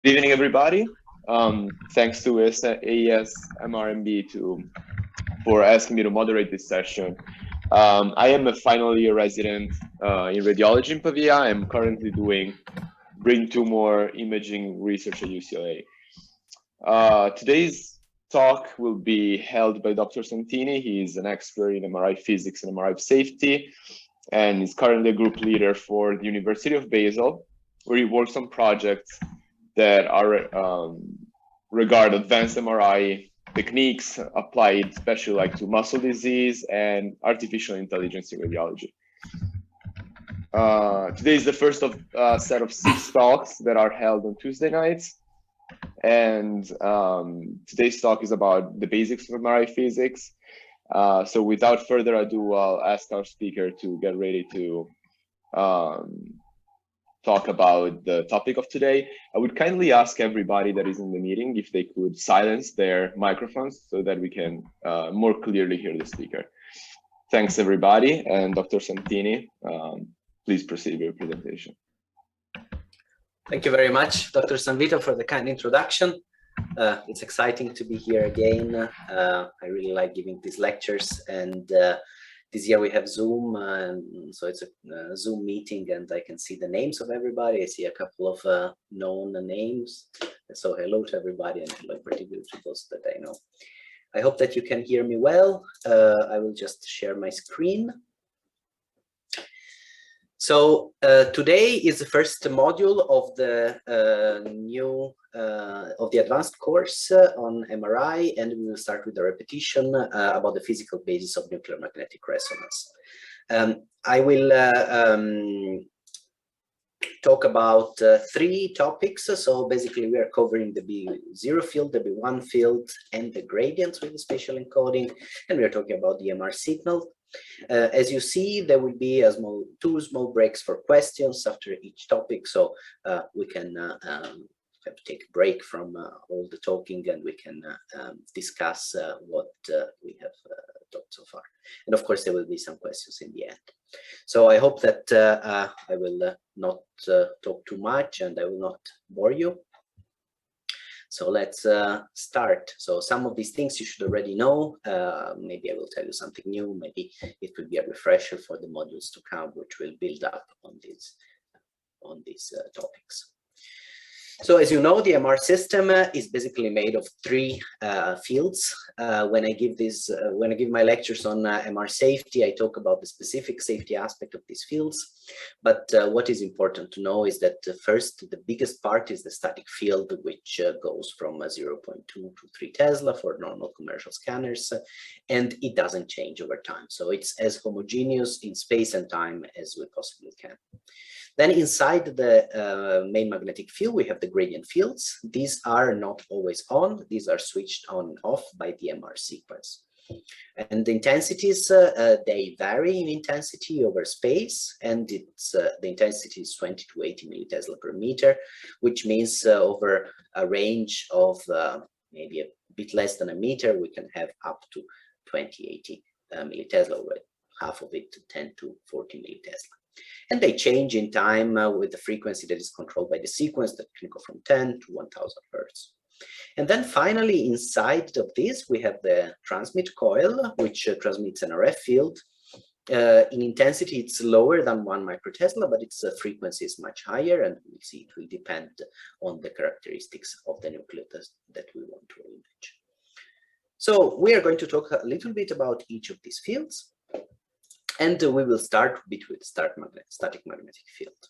Good evening, everybody. Thanks to AES MRMB for asking me to moderate this session. I am a final year resident in radiology in Pavia. I'm currently doing brain tumor imaging research at UCLA. Today's talk will be held by Dr. Santini. He's an expert in MRI physics and MRI safety, and is currently a group leader for the University of Basel, where he works on projects that are regard advanced MRI techniques applied especially like to muscle disease and artificial intelligence in radiology. Today is the first of a set of 6 talks that are held on Tuesday nights. And today's talk is about the basics of MRI physics. So without further ado, I'll ask our speaker to get ready to talk about the topic of today. I would kindly ask everybody that is in the meeting if they could silence their microphones so that we can more clearly hear the speaker. Thanks, everybody. And Dr. Santini, please proceed with your presentation. Thank you very much, Dr. Sanvito, for the kind introduction. It's exciting to be here again. I really like giving these lectures, and this year we have Zoom, so it's a Zoom meeting, and I can see the names of everybody. I see a couple of known names. So hello to everybody, and hello particularly to those that I know. I hope that you can hear me well. I will just share my screen. So today is the first module of the advanced course on MRI, and we will start with a repetition about the physical basis of nuclear magnetic resonance. I will talk about 3 topics. So basically we are covering the B0 field, the B1 field, and the gradients with the spatial encoding, and we are talking about the MR signal. As you see, there will be two small breaks for questions after each topic, so we can have to take a break from all the talking, and we can discuss what we have talked so far. And of course, there will be some questions in the end. So I hope that I will not talk too much, and I will not bore you. So let's start. So some of these things you should already know. Maybe I will tell you something new. Maybe it will be a refresher for the modules to come, which will build up on these topics. So as you know, the MR system is basically made of 3 fields. When I give my lectures on MR safety, I talk about the specific safety aspect of these fields. But what is important to know is that first, the biggest part is the static field, which goes from 0.2 to 3 Tesla for normal commercial scanners, and it doesn't change over time. So it's as homogeneous in space and time as we possibly can. Then inside the main magnetic field, we have the gradient fields. These are not always on. These are switched on and off by the MR sequence. And the intensities, they vary in intensity over space, and the intensity is 20 to 80 millitesla per meter, which means over a range of maybe a bit less than a meter, we can have up to 2080 millitesla, over half of it 10 to 40 millitesla. And they change in time with the frequency that is controlled by the sequence that can go from 10 to 1000 hertz. And then finally, inside of this, we have the transmit coil, which transmits an RF field. In intensity, it's lower than 1 microtesla, but its frequency is much higher, and we'll see it will depend on the characteristics of the nucleus that we want to image. So we are going to talk a little bit about each of these fields. And we will start with static magnetic field.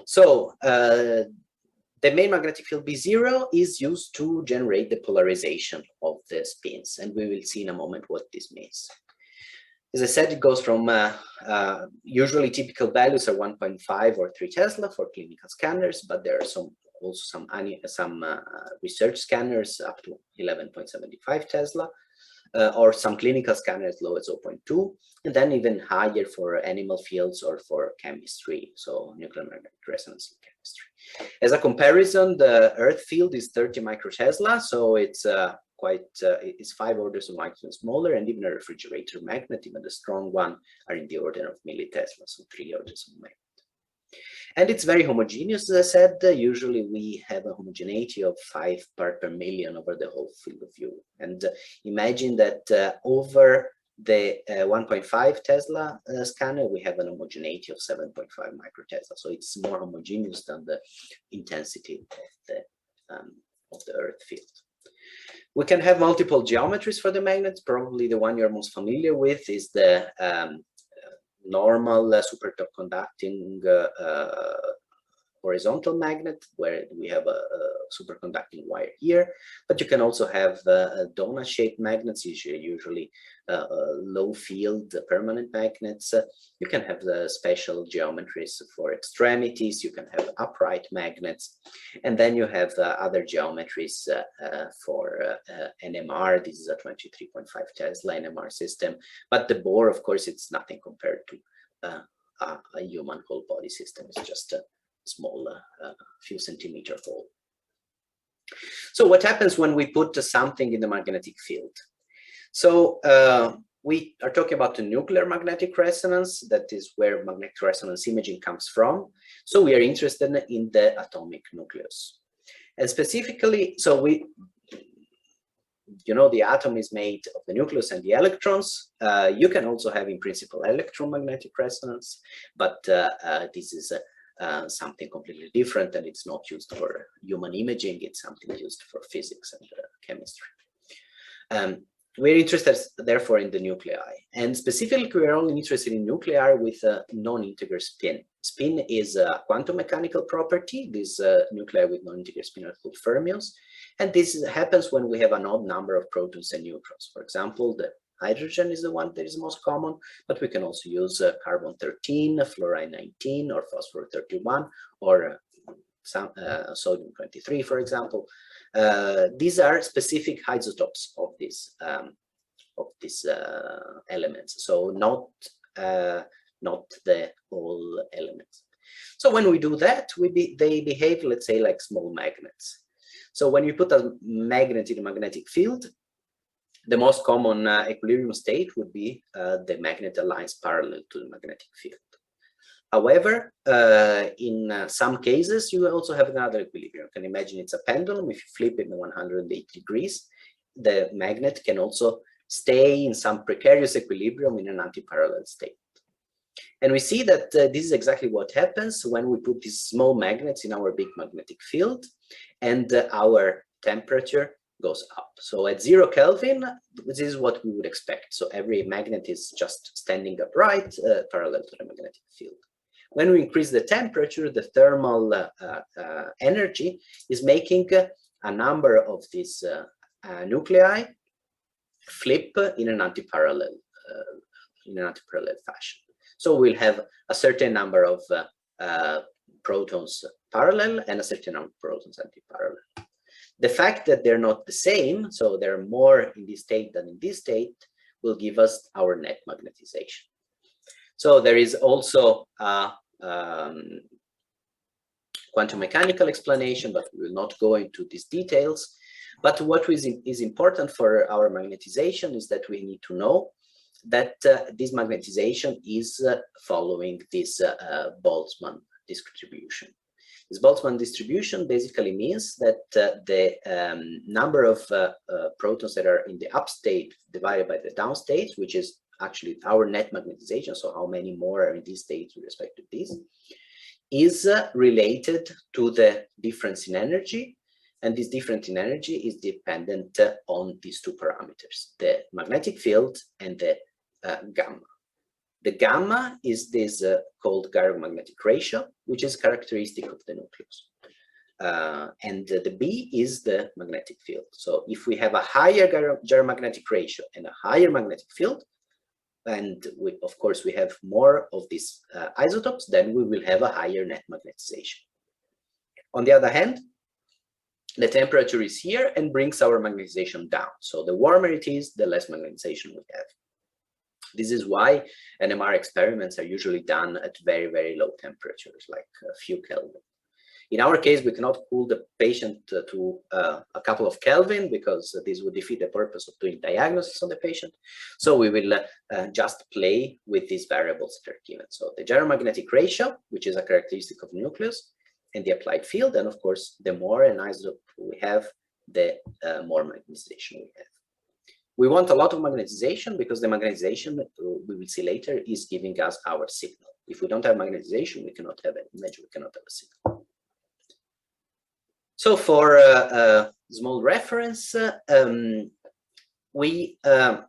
So the main magnetic field B0 is used to generate the polarization of the spins, and we will see in a moment what this means. As I said, it goes from usually typical values are 1.5 or 3 Tesla for clinical scanners, but there are also some research scanners up to 11.75 Tesla. Or some clinical scanners low as 0.2, and then even higher for animal fields or for chemistry, so nuclear magnetic resonance in chemistry. As a comparison, the Earth field is 30 microtesla, so it's it's 5 orders of magnitude smaller, and even a refrigerator magnet, even the strong one, are in the order of millitesla, so 3 orders of magnitude. And it's very homogeneous, as I said. Usually we have a homogeneity of 5 part per million over the whole field of view. And imagine that over the 1.5 Tesla scanner, we have an homogeneity of 7.5 microtesla. So it's more homogeneous than the intensity of the Earth field. We can have multiple geometries for the magnets. Probably the one you're most familiar with is the normal superconducting horizontal magnet, where we have a superconducting wire here. But you can also have donut-shaped magnets, usually low field permanent magnets. You can have the special geometries for extremities. You can have upright magnets, and then you have other geometries for NMR. This is a 23.5 Tesla NMR system, but the Bohr, of course, it's nothing compared to a human whole body system. It's just a small few centimeter hole. So what happens when we put something in the magnetic field? So we are talking about the nuclear magnetic resonance. That is where magnetic resonance imaging comes from. So we are interested in the atomic nucleus. And specifically, so you know, the atom is made of the nucleus and the electrons. You can also have, in principle, electromagnetic resonance, but this is something completely different, and it's not used for human imaging. It's something used for physics and chemistry. We're interested, therefore, in the nuclei, and specifically, we're only interested in nuclei with a non-integer spin. Spin is a quantum mechanical property. These nuclei with non-integer spin are called fermions, and this happens when we have an odd number of protons and neutrons. For example, the hydrogen is the one that is most common, but we can also use carbon 13, fluorine 19, or phosphorus 31, or sodium 23, for example. These are specific isotopes of these elements, so not the whole elements. So when we do that, they behave, let's say, like small magnets. So when you put a magnet in a magnetic field, the most common equilibrium state would be the magnet aligns parallel to the magnetic field. However, in some cases, you also have another equilibrium. You can imagine it's a pendulum. If you flip it in 180 degrees, the magnet can also stay in some precarious equilibrium in an anti-parallel state. And we see that this is exactly what happens when we put these small magnets in our big magnetic field, and our temperature goes up. So at 0 Kelvin, this is what we would expect. So every magnet is just standing upright, parallel to the magnetic field. When we increase the temperature, the thermal energy is making a number of these nuclei flip in an anti-parallel fashion. So we'll have a certain number of protons parallel and a certain number of protons anti-parallel. The fact that they're not the same, so there are more in this state than in this state, will give us our net magnetization. So there is also a quantum mechanical explanation, but we will not go into these details. But what is important for our magnetization is that we need to know that this magnetization is following this Boltzmann distribution. This Boltzmann distribution basically means that the number of protons that are in the up state divided by the down state, which is actually our net magnetization, so how many more are in this state with respect to this, is related to the difference in energy. And this difference in energy is dependent on these two parameters, the magnetic field and the gamma. The gamma is this called gyromagnetic ratio, which is characteristic of the nucleus. And the B is the magnetic field. So if we have a higher gyromagnetic ratio and a higher magnetic field, and of course we have more of these isotopes, then we will have a higher net magnetization. On the other hand, the temperature is here and brings our magnetization down. So the warmer it is, the less magnetization we have. This is why NMR experiments are usually done at very, very low temperatures, like a few Kelvin. In our case, we cannot cool the patient to a couple of Kelvin because this would defeat the purpose of doing diagnosis on the patient. So we will just play with these variables that are given. So the gyromagnetic ratio, which is a characteristic of nucleus, and the applied field. And of course, the more anisotrope we have, the more magnetization we have. We want a lot of magnetization because the magnetization, we will see later, is giving us our signal. If we don't have magnetization, we cannot have an image, we cannot have a signal. So for a small reference, we can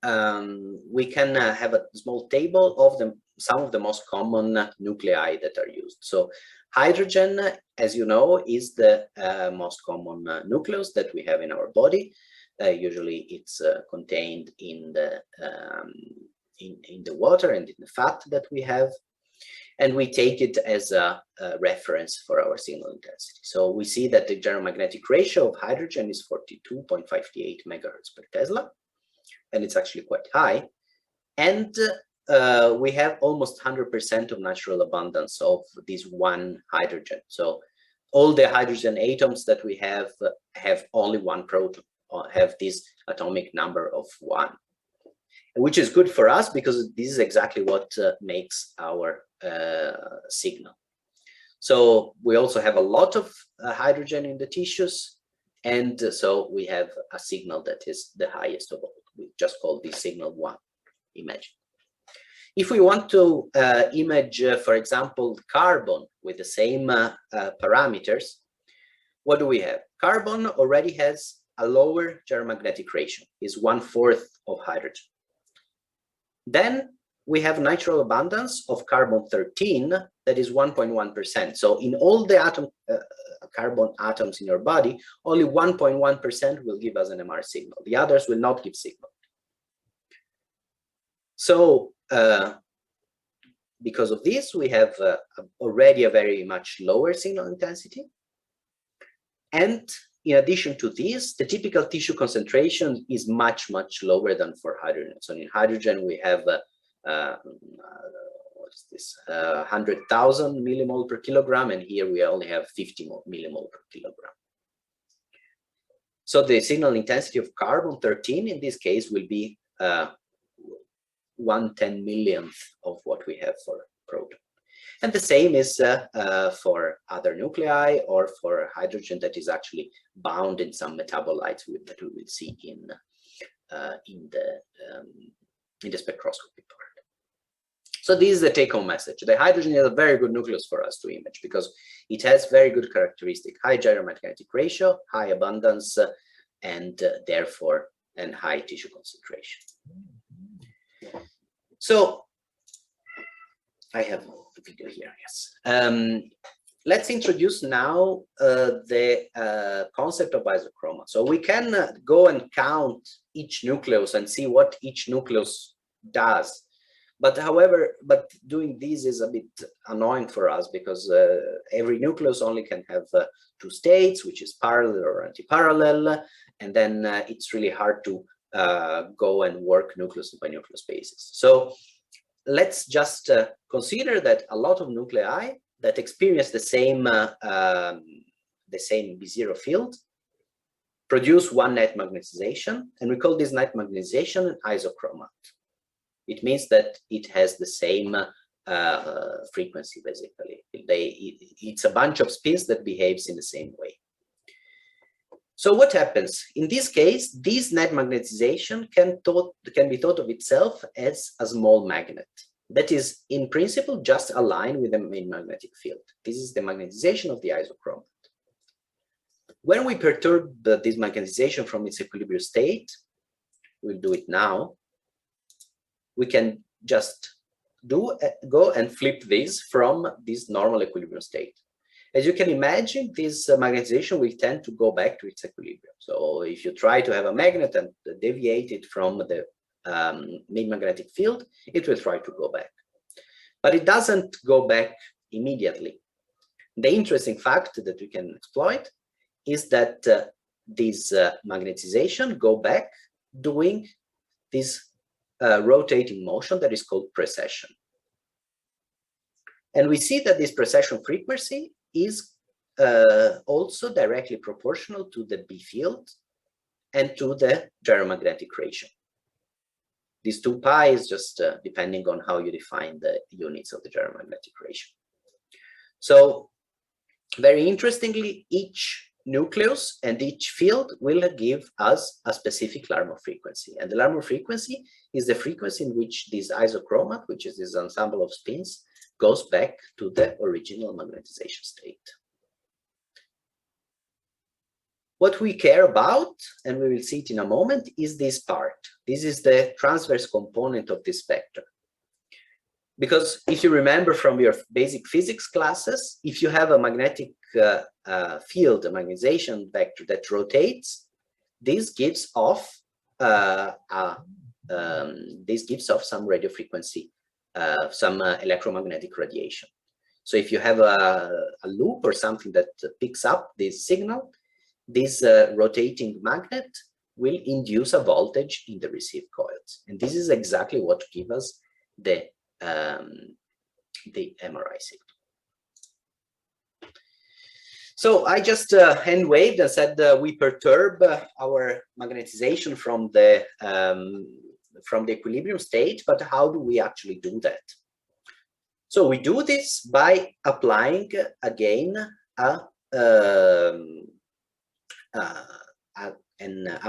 have a small table of some of the most common nuclei that are used. So hydrogen, as you know, is the most common nucleus that we have in our body. Usually it's contained in the water and in the fat that we have, and we take it as a reference for our signal intensity. So we see that the gyromagnetic ratio of hydrogen is 42.58 megahertz per Tesla, and it's actually quite high. And we have almost 100% of natural abundance of this one hydrogen. So all the hydrogen atoms that we have only one proton, or have this atomic number of 1, which is good for us because this is exactly what makes our signal. So we also have a lot of hydrogen in the tissues, and so we have a signal that is the highest of all. We just call this signal 1. Imagine. If we want to image, for example, carbon with the same parameters, what do we have? Carbon already has a lower gyromagnetic ratio, is 1/4 of hydrogen. Then we have natural abundance of carbon-13 that is 1.1%. So in all the carbon atoms in your body, only 1.1% will give us an MR signal. The others will not give signal. So because of this, we have already a very much lower signal intensity. And in addition to this, the typical tissue concentration is much, much lower than for hydrogen. So in hydrogen, we have, what is this, 100,000 millimole per kilogram, and here we only have 50 millimole per kilogram. So the signal intensity of carbon-13 in this case will be 1/10,000,000th of what we have for proton. And the same is for other nuclei or for hydrogen that is actually bound in some metabolites that we will see in the spectroscopy part. So this is the take-home message. The hydrogen is a very good nucleus for us to image because it has very good characteristic: high gyromagnetic ratio, high abundance, and therefore high tissue concentration. So I have a video here, yes. Let's introduce now the concept of isochroma. So we can go and count each nucleus and see what each nucleus does. But doing this is a bit annoying for us because every nucleus only can have 2 states, which is parallel or anti-parallel, and then it's really hard to go and work nucleus by nucleus basis. So let's just consider that a lot of nuclei that experience the same B0 field produce one net magnetization, and we call this net magnetization an isochroma. It means that it has the same frequency, basically. It's a bunch of spins that behaves in the same way. So what happens? In this case, this net magnetization can be thought of itself as a small magnet that is, in principle, just aligned with the main magnetic field. This is the magnetization of the isochroma. When we perturb this magnetization from its equilibrium state, we'll do it now, we can just go and flip this from this normal equilibrium state. As you can imagine, this magnetization will tend to go back to its equilibrium. So if you try to have a magnet and deviate it from the main magnetic field, it will try to go back. But it doesn't go back immediately. The interesting fact that we can exploit is that this magnetization go back doing this rotating motion that is called precession. And we see that this precession frequency is also directly proportional to the B field and to the gyromagnetic ratio. These 2 pi is just depending on how you define the units of the gyromagnetic ratio. So very interestingly, each nucleus and each field will give us a specific Larmor frequency. And the Larmor frequency is the frequency in which this isochromat, which is this ensemble of spins, goes back to the original magnetization state. What we care about, and we will see it in a moment, is this part. This is the transverse component of this vector. Because if you remember from your basic physics classes, if you have a magnetic field, a magnetization vector that rotates, this gives off some radio frequency, some electromagnetic radiation. So if you have a loop or something that picks up this signal, this rotating magnet will induce a voltage in the received coils. And this is exactly what gives us the MRI signal. So I just hand waved and said we perturb our magnetization from the equilibrium state, but how do we actually do that? So we do this by applying again a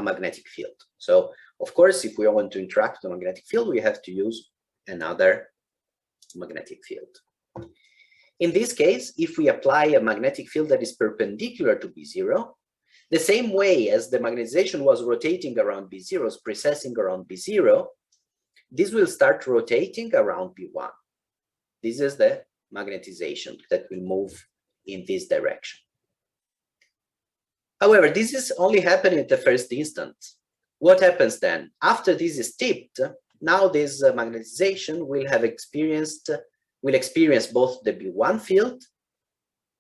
magnetic field. So of course, if we want to interact with the magnetic field, we have to use another magnetic field. In this case, if we apply a magnetic field that is perpendicular to B0, the same way as the magnetization was rotating around B0, is precessing around B0, this will start rotating around B1. This is the magnetization that will move in this direction. However, this is only happening at the first instant. What happens then? After this is tipped, now this magnetization will experience both the B1 field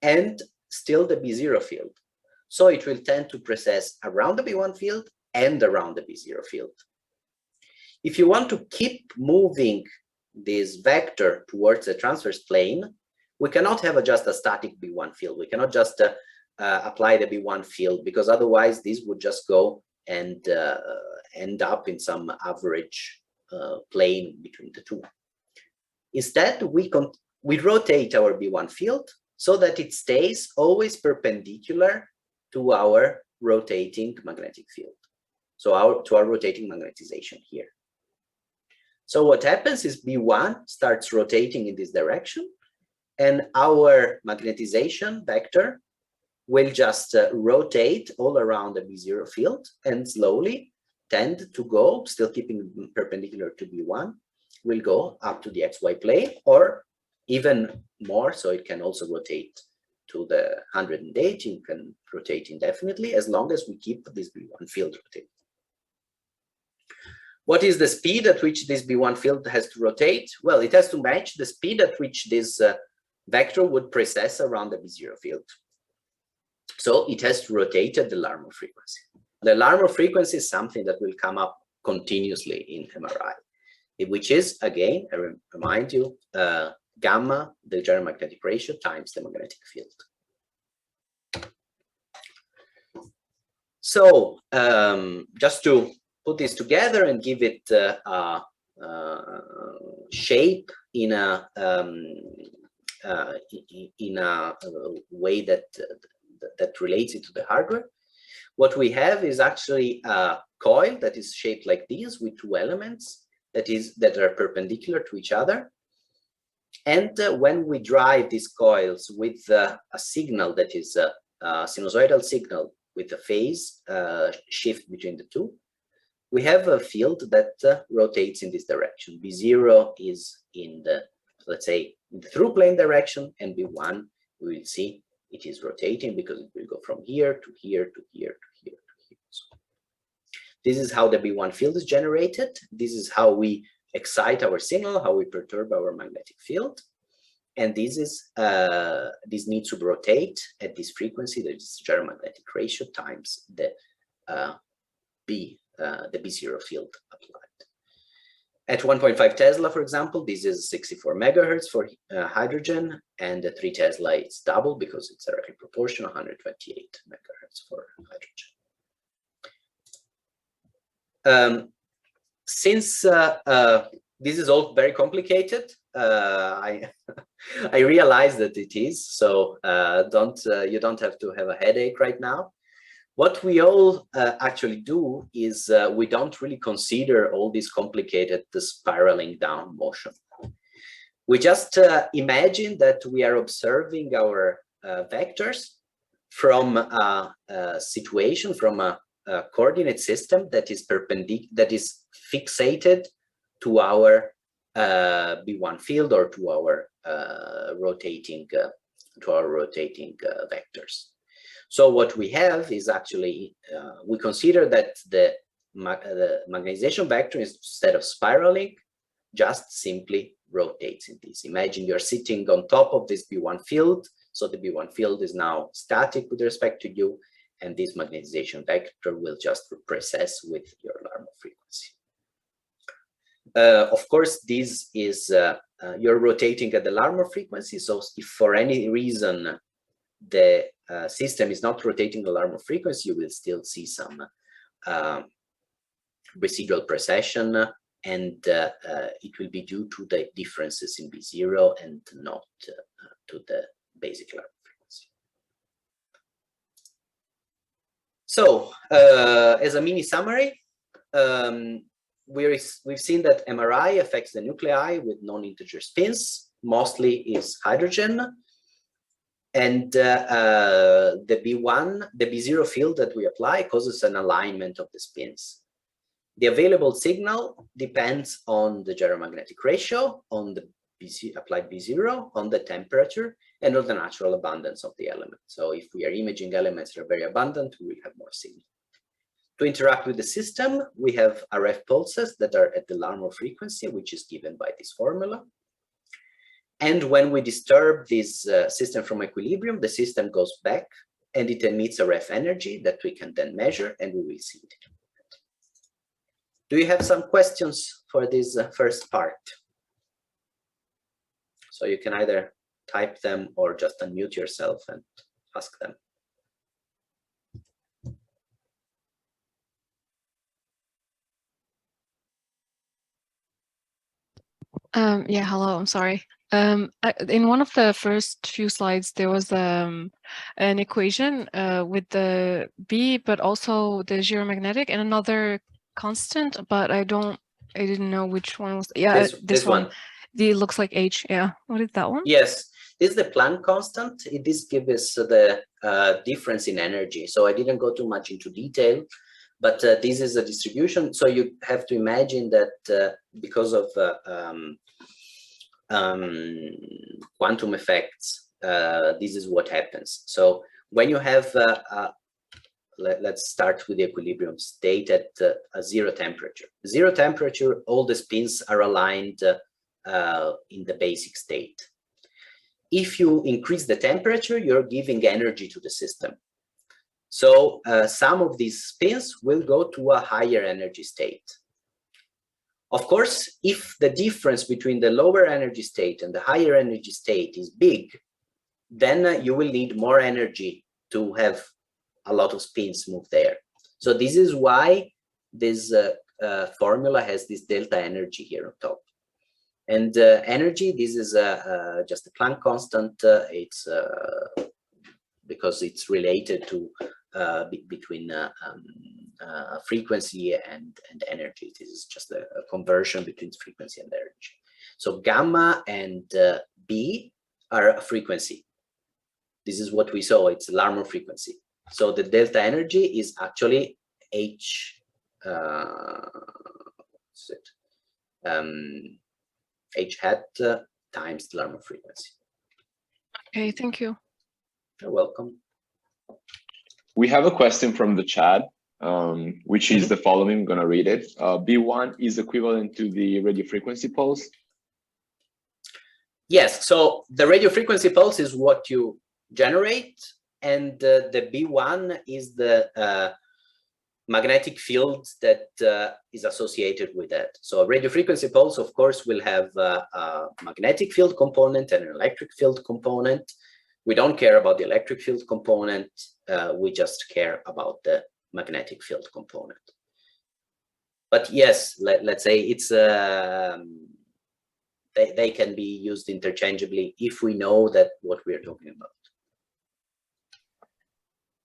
and still the B0 field. So it will tend to precess around the B1 field and around the B0 field. If you want to keep moving this vector towards the transverse plane, we cannot have just a static B1 field. We cannot just apply the B1 field, because otherwise this would just go and end up in some average plane between the two. Instead, we rotate our B1 field so that it stays always perpendicular to our rotating magnetic field. So to our rotating magnetization here. So what happens is B1 starts rotating in this direction, and our magnetization vector will just rotate all around the B0 field and slowly tend to go, still keeping perpendicular to B1, will go up to the XY plane, or even more, so it can also rotate to the 180, it can rotate indefinitely as long as we keep this B1 field rotating. What is the speed at which this B1 field has to rotate? Well, it has to match the speed at which this vector would precess around the B0 field. So it has to rotate at the Larmor frequency. The Larmor frequency is something that will come up continuously in MRI, which is, again, I remind you, gamma, the gyromagnetic ratio, times the magnetic field. So just to put this together and give it shape in a way that relates it to the hardware, what we have is actually a coil that is shaped like this with two elements that are perpendicular to each other. And when we drive these coils with a signal that is a sinusoidal signal with a phase shift between the two, we have a field that rotates in this direction. B0 is in the, let's say, in the through plane direction, and B1, we will see it is rotating because it will go from here to here to here to here to here. So this is how the B1 field is generated. This is how we excite our signal, how we perturb our magnetic field. And this is this needs to rotate at this frequency, that is gyromagnetic ratio times the B0 field applied. At 1.5 Tesla, for example, this is 64 megahertz for hydrogen, and at 3 Tesla, it's double because it's directly proportional, 128 megahertz for hydrogen. Since this is all very complicated, I realize that it is, so you don't have to have a headache right now. What we all actually do is we don't really consider all this complicated spiraling down motion. We just imagine that we are observing our vectors from a situation, from a coordinate system that is fixated to our B1 field or to our rotating vectors. So what we have is actually, we consider that the magnetization vector, instead of spiraling, just simply rotates in this. Imagine you're sitting on top of this B1 field. So the B1 field is now static with respect to you, and this magnetization vector will just precess with your Larmor frequency. Of course, this is, you're rotating at the Larmor frequency. So if for any reason the system is not rotating the Larmor frequency, you will still see some residual precession, and it will be due to the differences in B0 and not to the basic Larmor frequency. So as a mini summary, we've seen that MRI affects the nuclei with non-integer spins, mostly is hydrogen. And the B0 field that we apply causes an alignment of the spins. The available signal depends on the gyromagnetic ratio, on the applied B0, on the temperature, and on the natural abundance of the element. So if we are imaging elements that are very abundant, we will have more signal. To interact with the system, we have RF pulses that are at the Larmor frequency, which is given by this formula. And when we disturb this system from equilibrium, the system goes back and it emits RF energy that we can then measure, and we will see it. Do you have some questions for this first part? So you can either type them or just unmute yourself and ask them. Yeah, hello, I'm sorry. In one of the first few slides, there was an equation with the B, but also the gyromagnetic and another constant, but I didn't know which one was. Yeah, this one. It looks like H. Yeah, what is that one? Yes, this is the Planck constant. This gives us the difference in energy. So I didn't go too much into detail, but this is a distribution. So you have to imagine that because of quantum effects, this is what happens. So when you have, let's start with the equilibrium state at a zero temperature. Zero temperature, all the spins are aligned in the basic state. If you increase the temperature, you're giving energy to the system. So some of these spins will go to a higher energy state. Of course, if the difference between the lower energy state and the higher energy state is big, then you will need more energy to have a lot of spins move there. So this is why this formula has this delta energy here on top. And energy, this is just a Planck constant. It's because it's related to between frequency and energy. This is just a conversion between frequency and energy. So gamma and B are a frequency. This is what we saw. It's Larmor frequency. So the delta energy is actually H. H hat times the Larmor frequency. Okay, thank you. You're welcome. We have a question from the chat, which is the following. I'm going to read it. B1 is equivalent to the radio frequency pulse. Yes, so the radio frequency pulse is what you generate, and the B1 is the magnetic field that is associated with that. So a radio frequency pulse, of course, will have a magnetic field component and an electric field component. We don't care about the electric field component. We just care about the magnetic field component. But yes, let's say it's they can be used interchangeably if we know that what we are talking about.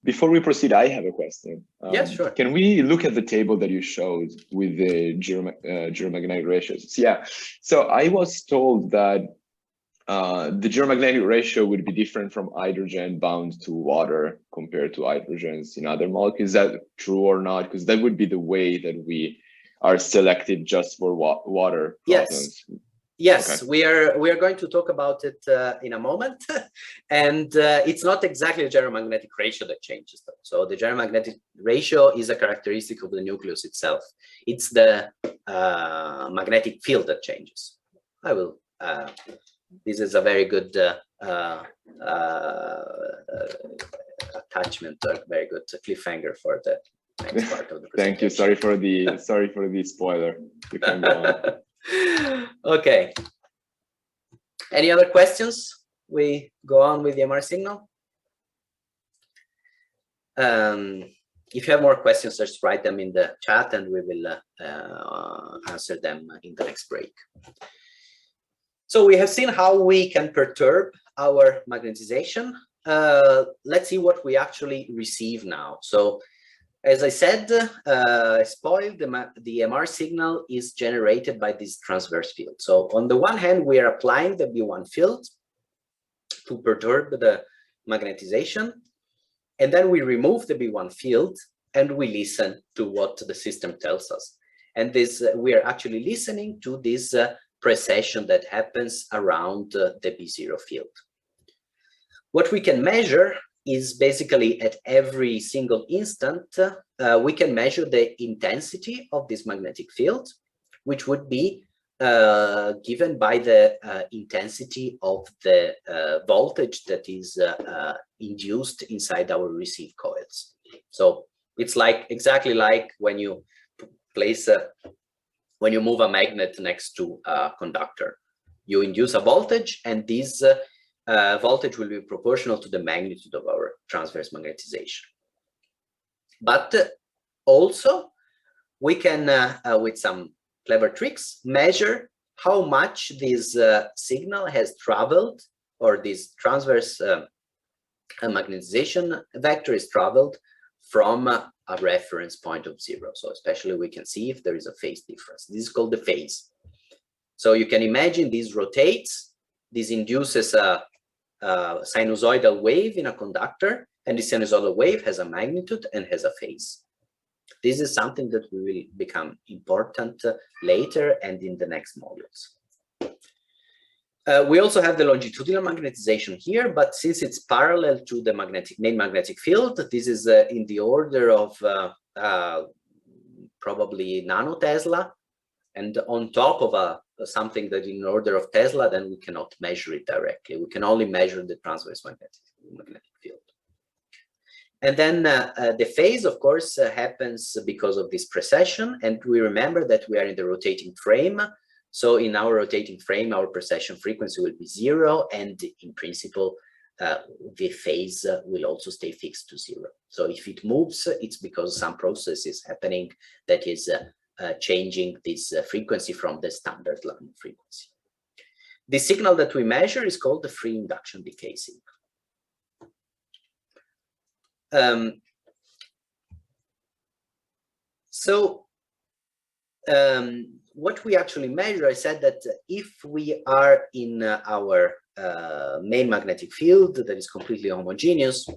Before we proceed, I have a question. Yes, sure. Can we look at the table that you showed with the geomagnetic ratios? Yeah. So I was told that the geomagnetic ratio would be different from hydrogen bound to water compared to hydrogens in other molecules. Is that true or not? Because that would be the way that we are selected just for water protons. Yes. Yes, okay. we are going to talk about it in a moment, and it's not exactly the geromagnetic ratio that changes, though. So the geromagnetic ratio is a characteristic of the nucleus itself. It's the magnetic field that changes. I will. This is a very good attachment, a very good cliffhanger for the next part of the presentation. Thank you. Sorry for the spoiler. You can go on. Okay. Any other questions? We go on with the MR signal. If you have more questions, just write them in the chat and we will answer them in the next break. So we have seen how we can perturb our magnetization. Let's see what we actually receive now. So as I said, spoiled, the MR signal is generated by this transverse field. So on the one hand, we are applying the B1 field to perturb the magnetization. And then we remove the B1 field and we listen to what the system tells us. And this we are actually listening to this precession that happens around the B0 field. What we can measure is basically at every single instant, we can measure the intensity of this magnetic field, which would be given by the intensity of the voltage that is induced inside our receive coils. So it's like exactly like when you place when you move a magnet next to a conductor, you induce a voltage, and this voltage will be proportional to the magnitude of our transverse magnetization. But also we can, with some clever tricks, measure how much this signal has traveled, or this transverse magnetization vector is traveled from a reference point of zero. So especially we can see if there is a phase difference. This is called the phase. So you can imagine this rotates, this induces a sinusoidal wave in a conductor, and the sinusoidal wave has a magnitude and has a phase. This is something that will become important later and in the next modules. We also have the longitudinal magnetization here, but since it's parallel to the main magnetic field, this is in the order of probably nanotesla, and on top of something that in order of Tesla, then we cannot measure it directly. We can only measure the transverse magnetic field. And then the phase, of course, happens because of this precession. And we remember that we are in the rotating frame. So in our rotating frame, our precession frequency will be 0. And in principle, the phase will also stay fixed to 0. So if it moves, it's because some process is happening that is changing this frequency from the standard line frequency. The signal that we measure is called the free induction decay signal. What we actually measure, I said that if we are in our main magnetic field that is completely homogeneous,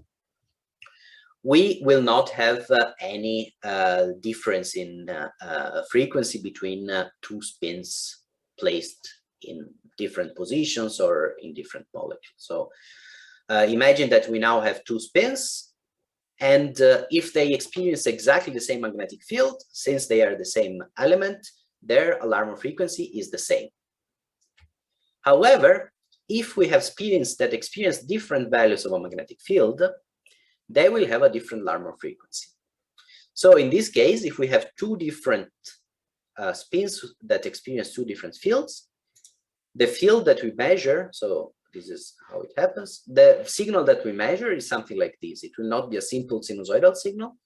we will not have any difference in frequency between two spins placed in different positions or in different molecules. So imagine that we now have two spins, and if they experience exactly the same magnetic field, since they are the same element, their alarm frequency is the same. However, if we have spins that experience different values of a magnetic field, they will have a different alarm frequency. So in this case, if we have two different spins that experience two different fields, the field that we measure, so this is how it happens, the signal that we measure is something like this. It will not be a simple sinusoidal signal,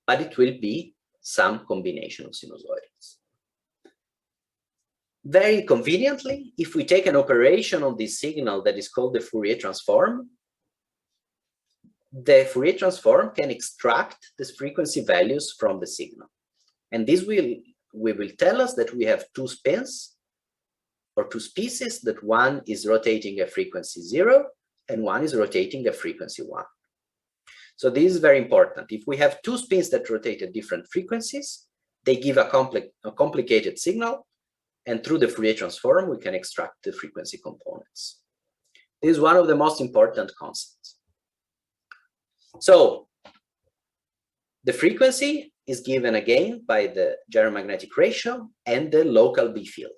but it will be some combination of sinusoids. Very conveniently, if we take an operation on this signal that is called the Fourier transform, the Fourier transform can extract the frequency values from the signal. And this will tell us that we have two spins or two species, that one is rotating at frequency 0 and one is rotating at frequency 1. So this is very important. If we have two spins that rotate at different frequencies, they give a complicated signal, and through the Fourier transform, we can extract the frequency components. This is one of the most important concepts. So the frequency is given again by the gyromagnetic ratio and the local B field.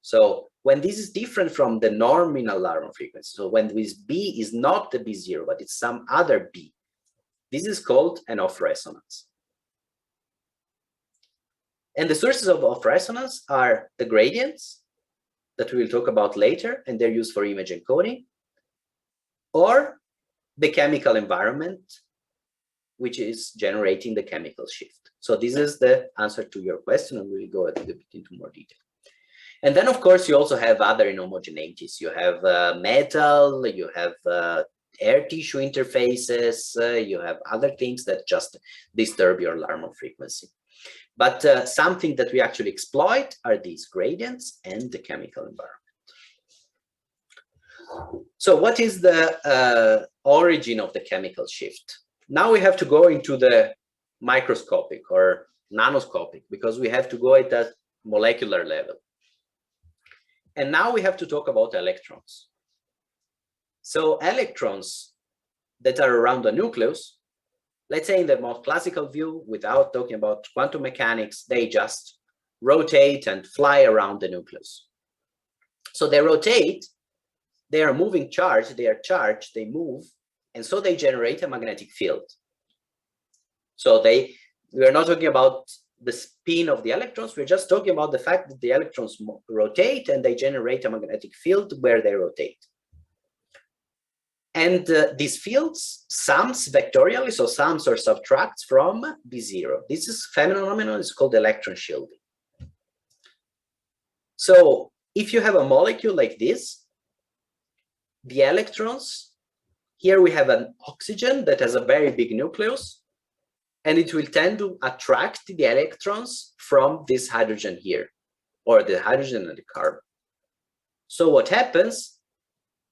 So when this is different from the nominal alarm frequency, so when this B is not the B0, but it's some other B, this is called an off resonance. And the sources of off resonance are the gradients that we will talk about later, and they're used for image encoding, or the chemical environment, which is generating the chemical shift. So this is the answer to your question, and we'll go a little bit into more detail. And then, of course, you also have other inhomogeneities. You have metal, you have air tissue interfaces, you have other things that just disturb your Larmor frequency. But something that we actually exploit are these gradients and the chemical environment. So what is the origin of the chemical shift? Now we have to go into the microscopic or nanoscopic, because we have to go at that molecular level. And now we have to talk about electrons. So electrons that are around the nucleus, let's say in the most classical view, without talking about quantum mechanics, they just rotate and fly around the nucleus. So they rotate, they are moving charge, they are charged, they move, and so they generate a magnetic field. So we are not talking about the spin of the electrons, we're just talking about the fact that the electrons rotate and they generate a magnetic field where they rotate. And these fields sums vectorially, so sums or subtracts from B0. This is phenomenon is called electron shielding. So if you have a molecule like this, the electrons, here we have an oxygen that has a very big nucleus, and it will tend to attract the electrons from this hydrogen here, or the hydrogen and the carbon. So what happens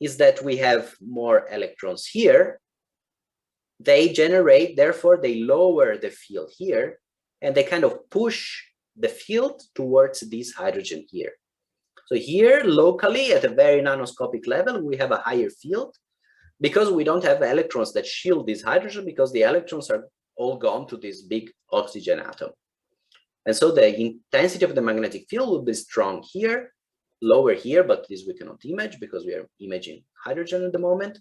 is that we have more electrons here. They generate, therefore they lower the field here, and they kind of push the field towards this hydrogen here. So here, locally, at a very nanoscopic level, we have a higher field, because we don't have electrons that shield this hydrogen, because the electrons are all gone to this big oxygen atom. And so the intensity of the magnetic field will be strong here, lower here, but this we cannot image because we are imaging hydrogen at the moment.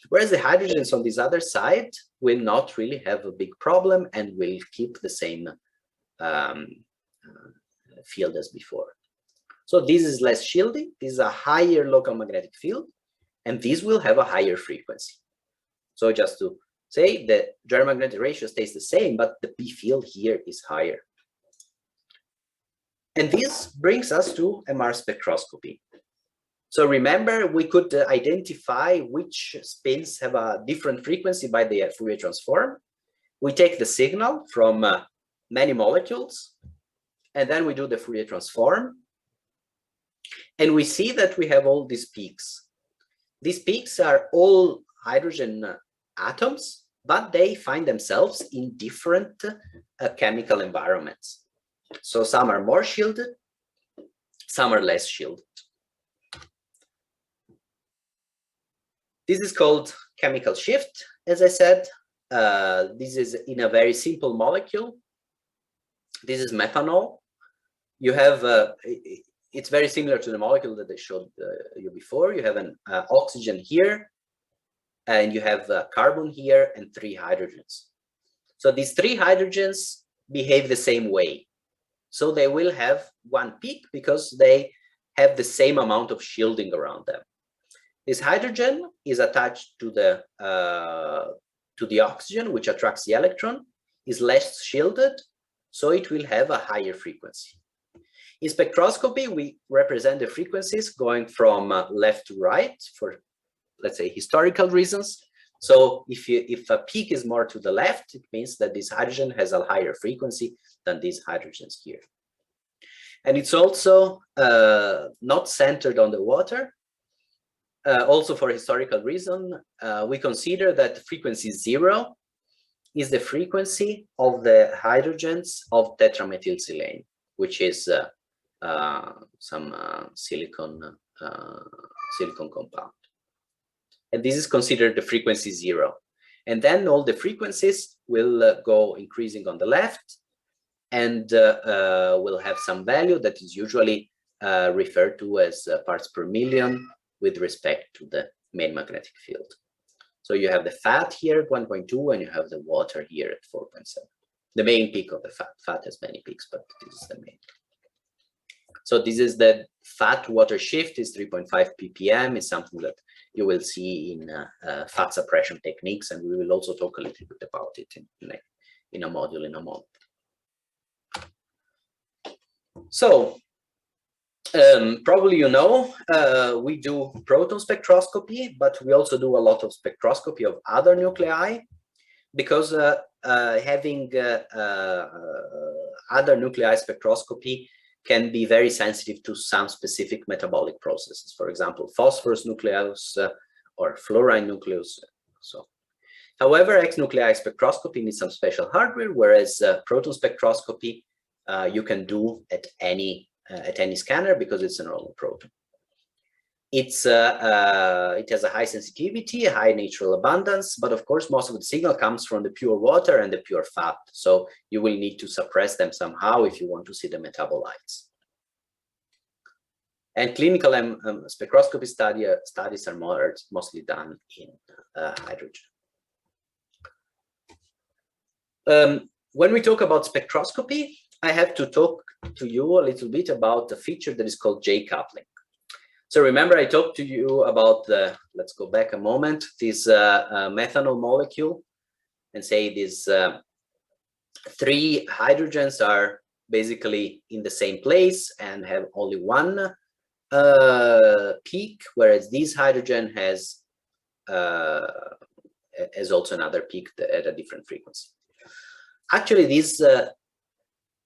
Whereas the hydrogens on this other side will not really have a big problem and will keep the same field as before. So this is less shielding, this is a higher local magnetic field, and this will have a higher frequency. So just to say, the gyromagnetic ratio stays the same, but the B field here is higher. And this brings us to MR spectroscopy. So remember, we could identify which spins have a different frequency by the Fourier transform. We take the signal from many molecules, and then we do the Fourier transform. And we see that we have all these peaks. These peaks are all hydrogen atoms, but they find themselves in different chemical environments. So some are more shielded, some are less shielded. This is called chemical shift, as I said. This is in a very simple molecule. This is methanol. You have, it's very similar to the molecule that I showed you before. You have an oxygen here, and you have carbon here and 3 hydrogens. So these 3 hydrogens, behave the same way. So they will have one peak because they have the same amount of shielding around them. This hydrogen is attached to the oxygen, which attracts the electron, is less shielded, so it will have a higher frequency. In spectroscopy, we represent the frequencies going from left to right for, let's say, historical reasons. So if a peak is more to the left, it means that this hydrogen has a higher frequency than these hydrogens here. And it's also not centered on the water. Also for historical reason, we consider that frequency 0 is the frequency of the hydrogens of tetramethylsilane, which is some silicon compound. And this is considered the frequency 0. And then all the frequencies will go increasing on the left, and will have some value that is usually referred to as parts per million with respect to the main magnetic field. So you have the fat here at 1.2, and you have the water here at 4.7. The main peak of the fat. Fat has many peaks, but this is the main. So this is the fat water shift is 3.5 ppm. It's something that you will see in fat suppression techniques, and we will also talk a little bit about it in a module in a month. So probably you know, we do proton spectroscopy, but we also do a lot of spectroscopy of other nuclei, because having other nuclei spectroscopy can be very sensitive to some specific metabolic processes. For example, phosphorus nucleus or fluorine nucleus. So, however, X-nuclei spectroscopy needs some special hardware, whereas proton spectroscopy you can do at any scanner because it's a normal proton. It has a high sensitivity, a high natural abundance, but of course most of the signal comes from the pure water and the pure fat. So you will need to suppress them somehow if you want to see the metabolites. And clinical spectroscopy studies are mostly done in hydrogen. When we talk about spectroscopy, I have to talk to you a little bit about the feature that is called J-coupling. So remember, I talked to you about the, let's go back a moment, this methanol molecule, and say these 3 hydrogens are basically in the same place and have only one peak, whereas this hydrogen has also another peak at a different frequency. Actually, this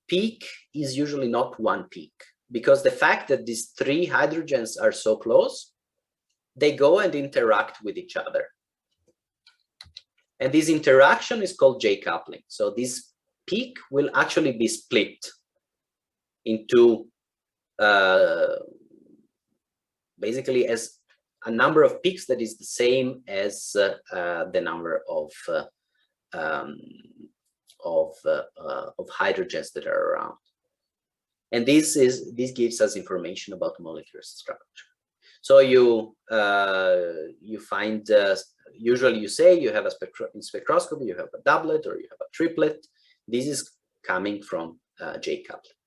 peak is usually not one peak, because the fact that these 3 hydrogens are so close, they go and interact with each other. And this interaction is called J-coupling. So this peak will actually be split into basically as a number of peaks that is the same as the number of hydrogens that are around. And this gives us information about molecular structure. So you find usually you say you have a in spectroscopy you have a doublet or you have a triplet. This is coming from J-coupling.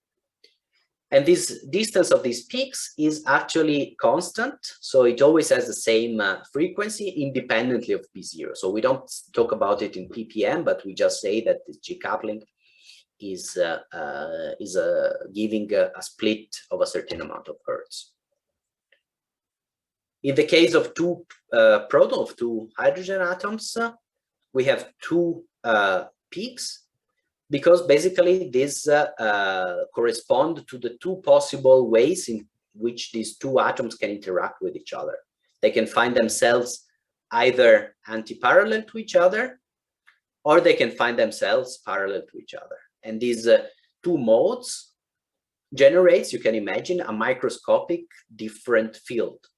And this distance of these peaks is actually constant, so it always has the same frequency independently of P0. So we don't talk about it in ppm, but we just say that the J-coupling is giving a split of a certain amount of hertz. In the case of two hydrogen atoms, we have 2 peaks, because basically these correspond to the 2 possible ways in which these 2 atoms can interact with each other. They can find themselves either anti-parallel to each other, or they can find themselves parallel to each other. And these 2 modes generates, you can imagine, a microscopic different field.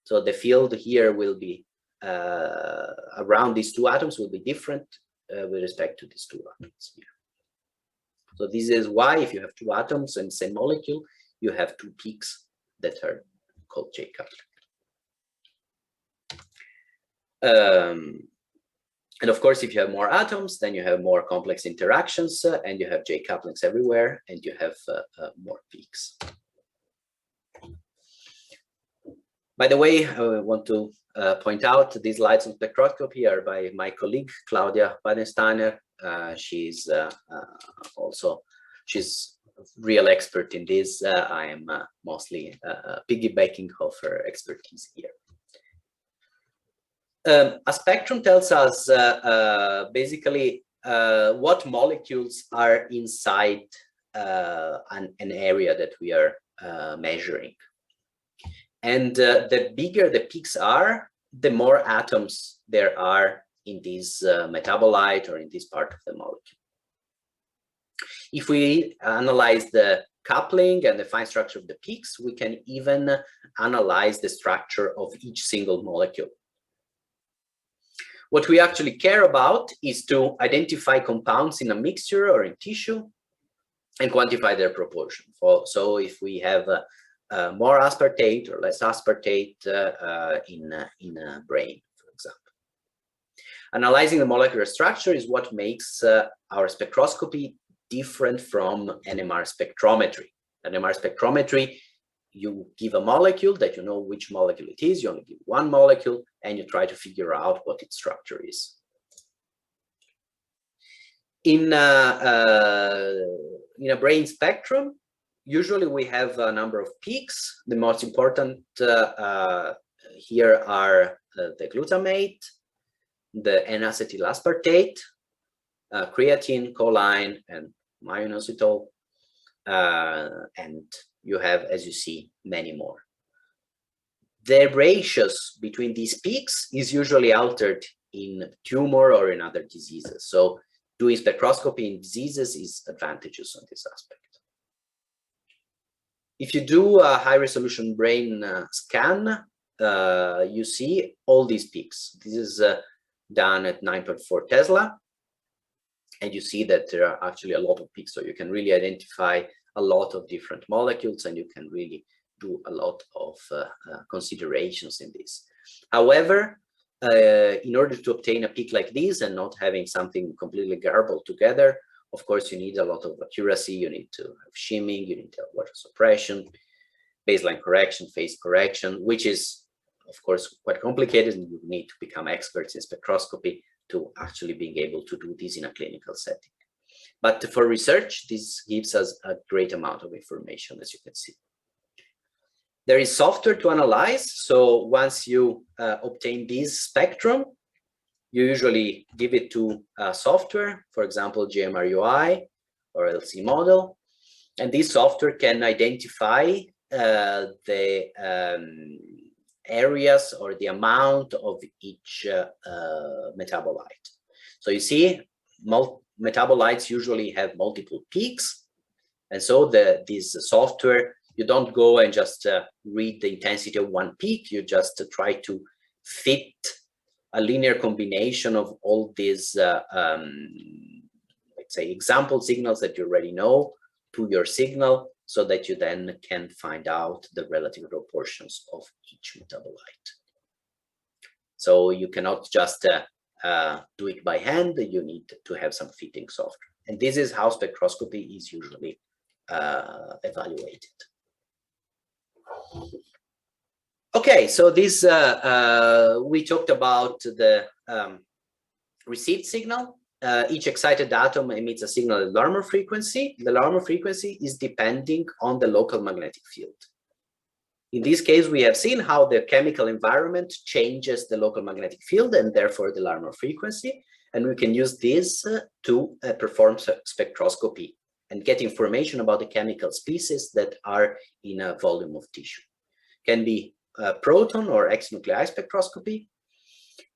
So the field here will be around these 2 atoms will be different with respect to these 2 atoms here. So this is why if you have 2 atoms in the same molecule, you have 2 peaks that are called J-coupling. And of course, if you have more atoms, then you have more complex interactions, and you have J couplings everywhere, and you have more peaks. By the way, I want to point out these slides on spectroscopy are by my colleague, Claudia Badensteiner. She's a real expert in this. I am mostly piggybacking of her expertise here. A spectrum tells us basically what molecules are inside an area that we are measuring. And the bigger the peaks are, the more atoms there are in this metabolite or in this part of the molecule. If we analyze the coupling and the fine structure of the peaks, we can even analyze the structure of each single molecule. What we actually care about is to identify compounds in a mixture or in tissue and quantify their proportion. So if we have more aspartate or less aspartate in a brain, for example. Analyzing the molecular structure is what makes our spectroscopy different from NMR spectrometry. NMR spectrometry, you give a molecule that you know which molecule it is, you only give one molecule, and you try to figure out what its structure is. In a brain spectrum, usually we have a number of peaks. The most important here are the glutamate, the N-acetyl aspartate, creatine, choline, and myoinositol, and you have, as you see, many more. The ratios between these peaks is usually altered in tumor or in other diseases. So doing spectroscopy in diseases is advantageous on this aspect. If you do a high resolution brain scan, you see all these peaks. This is done at 9.4 Tesla. And you see that there are actually a lot of peaks. So you can really identify a lot of different molecules, and you can really do a lot of considerations in this. However, in order to obtain a peak like this and not having something completely garbled together, of course, you need a lot of accuracy. You need to have shimming, you need to have water suppression, baseline correction, phase correction, which is, of course, quite complicated, and you need to become experts in spectroscopy to actually being able to do this in a clinical setting. But for research, this gives us a great amount of information, as you can see. There is software to analyze. So once you obtain this spectrum, you usually give it to software, for example, GMRUI or LC model. And this software can identify the areas or the amount of each metabolite. So you see, metabolites usually have multiple peaks. And so this software, you don't go and just read the intensity of one peak. You just try to fit a linear combination of all these, let's say, example signals that you already know to your signal, so that you then can find out the relative proportions of each metabolite. So you cannot just do it by hand. You need to have some fitting software. And this is how spectroscopy is usually evaluated. Okay, so this, we talked about the received signal. Each excited atom emits a signal at Larmor frequency. The Larmor frequency is depending on the local magnetic field. In this case, we have seen how the chemical environment changes the local magnetic field and therefore the Larmor frequency. And we can use this to perform spectroscopy and get information about the chemical species that are in a volume of tissue. Can be proton or X-nuclei spectroscopy.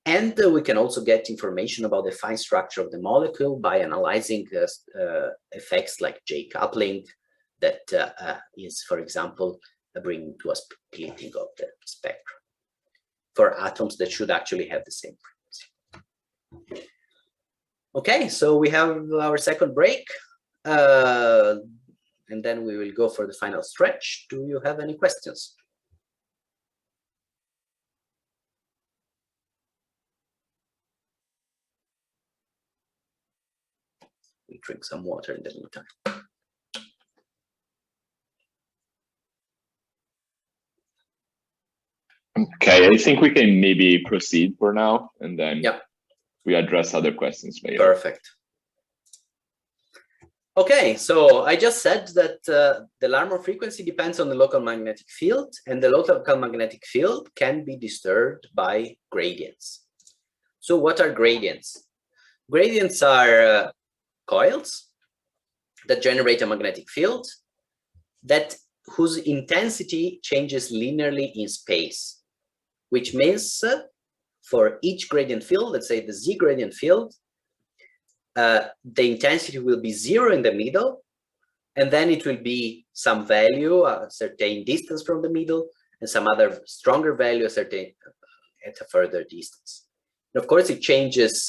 And we can also get information about the fine structure of the molecule by analyzing effects like J coupling that is, for example, bringing to a splitting of the spectrum for atoms that should actually have the same frequency. Okay, so we have our second break, and then we will go for the final stretch. Do you have any questions? me drink some water in the meantime. Okay, I think we can maybe proceed for now, and then yeah, we address other questions later. Perfect. Okay, so I just said that the Larmor frequency depends on the local magnetic field, and the local magnetic field can be disturbed by gradients. So what are gradients? Gradients are coils that generate a magnetic field whose intensity changes linearly in space, which means for each gradient field, let's say the Z gradient field, the intensity will be 0 in the middle, and then it will be some value, a certain distance from the middle, and some other stronger value, at a further distance. And of course, it changes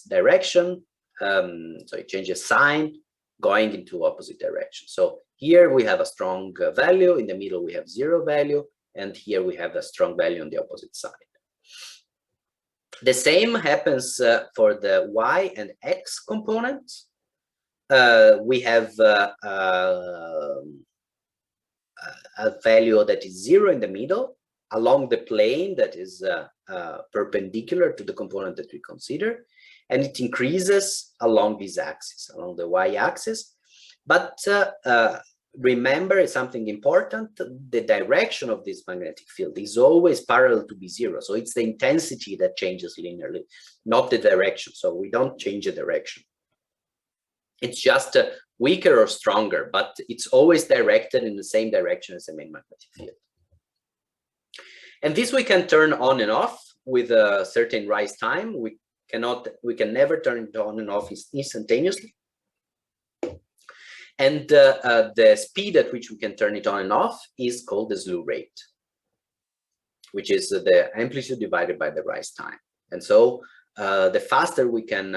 direction, so it changes sign, going into opposite direction. So here we have a strong value, in the middle we have 0 value, and here we have a strong value on the opposite side. The same happens for the Y and X components. We have a value that is 0 in the middle along the plane that is perpendicular to the component that we consider, and it increases along this axis, along the Y-axis. But remember something important: the direction of this magnetic field is always parallel to B0. So it's the intensity that changes linearly, not the direction. So we don't change the direction. It's just weaker or stronger, but it's always directed in the same direction as the main magnetic field. And this we can turn on and off with a certain rise time. We can never turn it on and off instantaneously. And the speed at which we can turn it on and off is called the slew rate, which is the amplitude divided by the rise time. And so the faster we can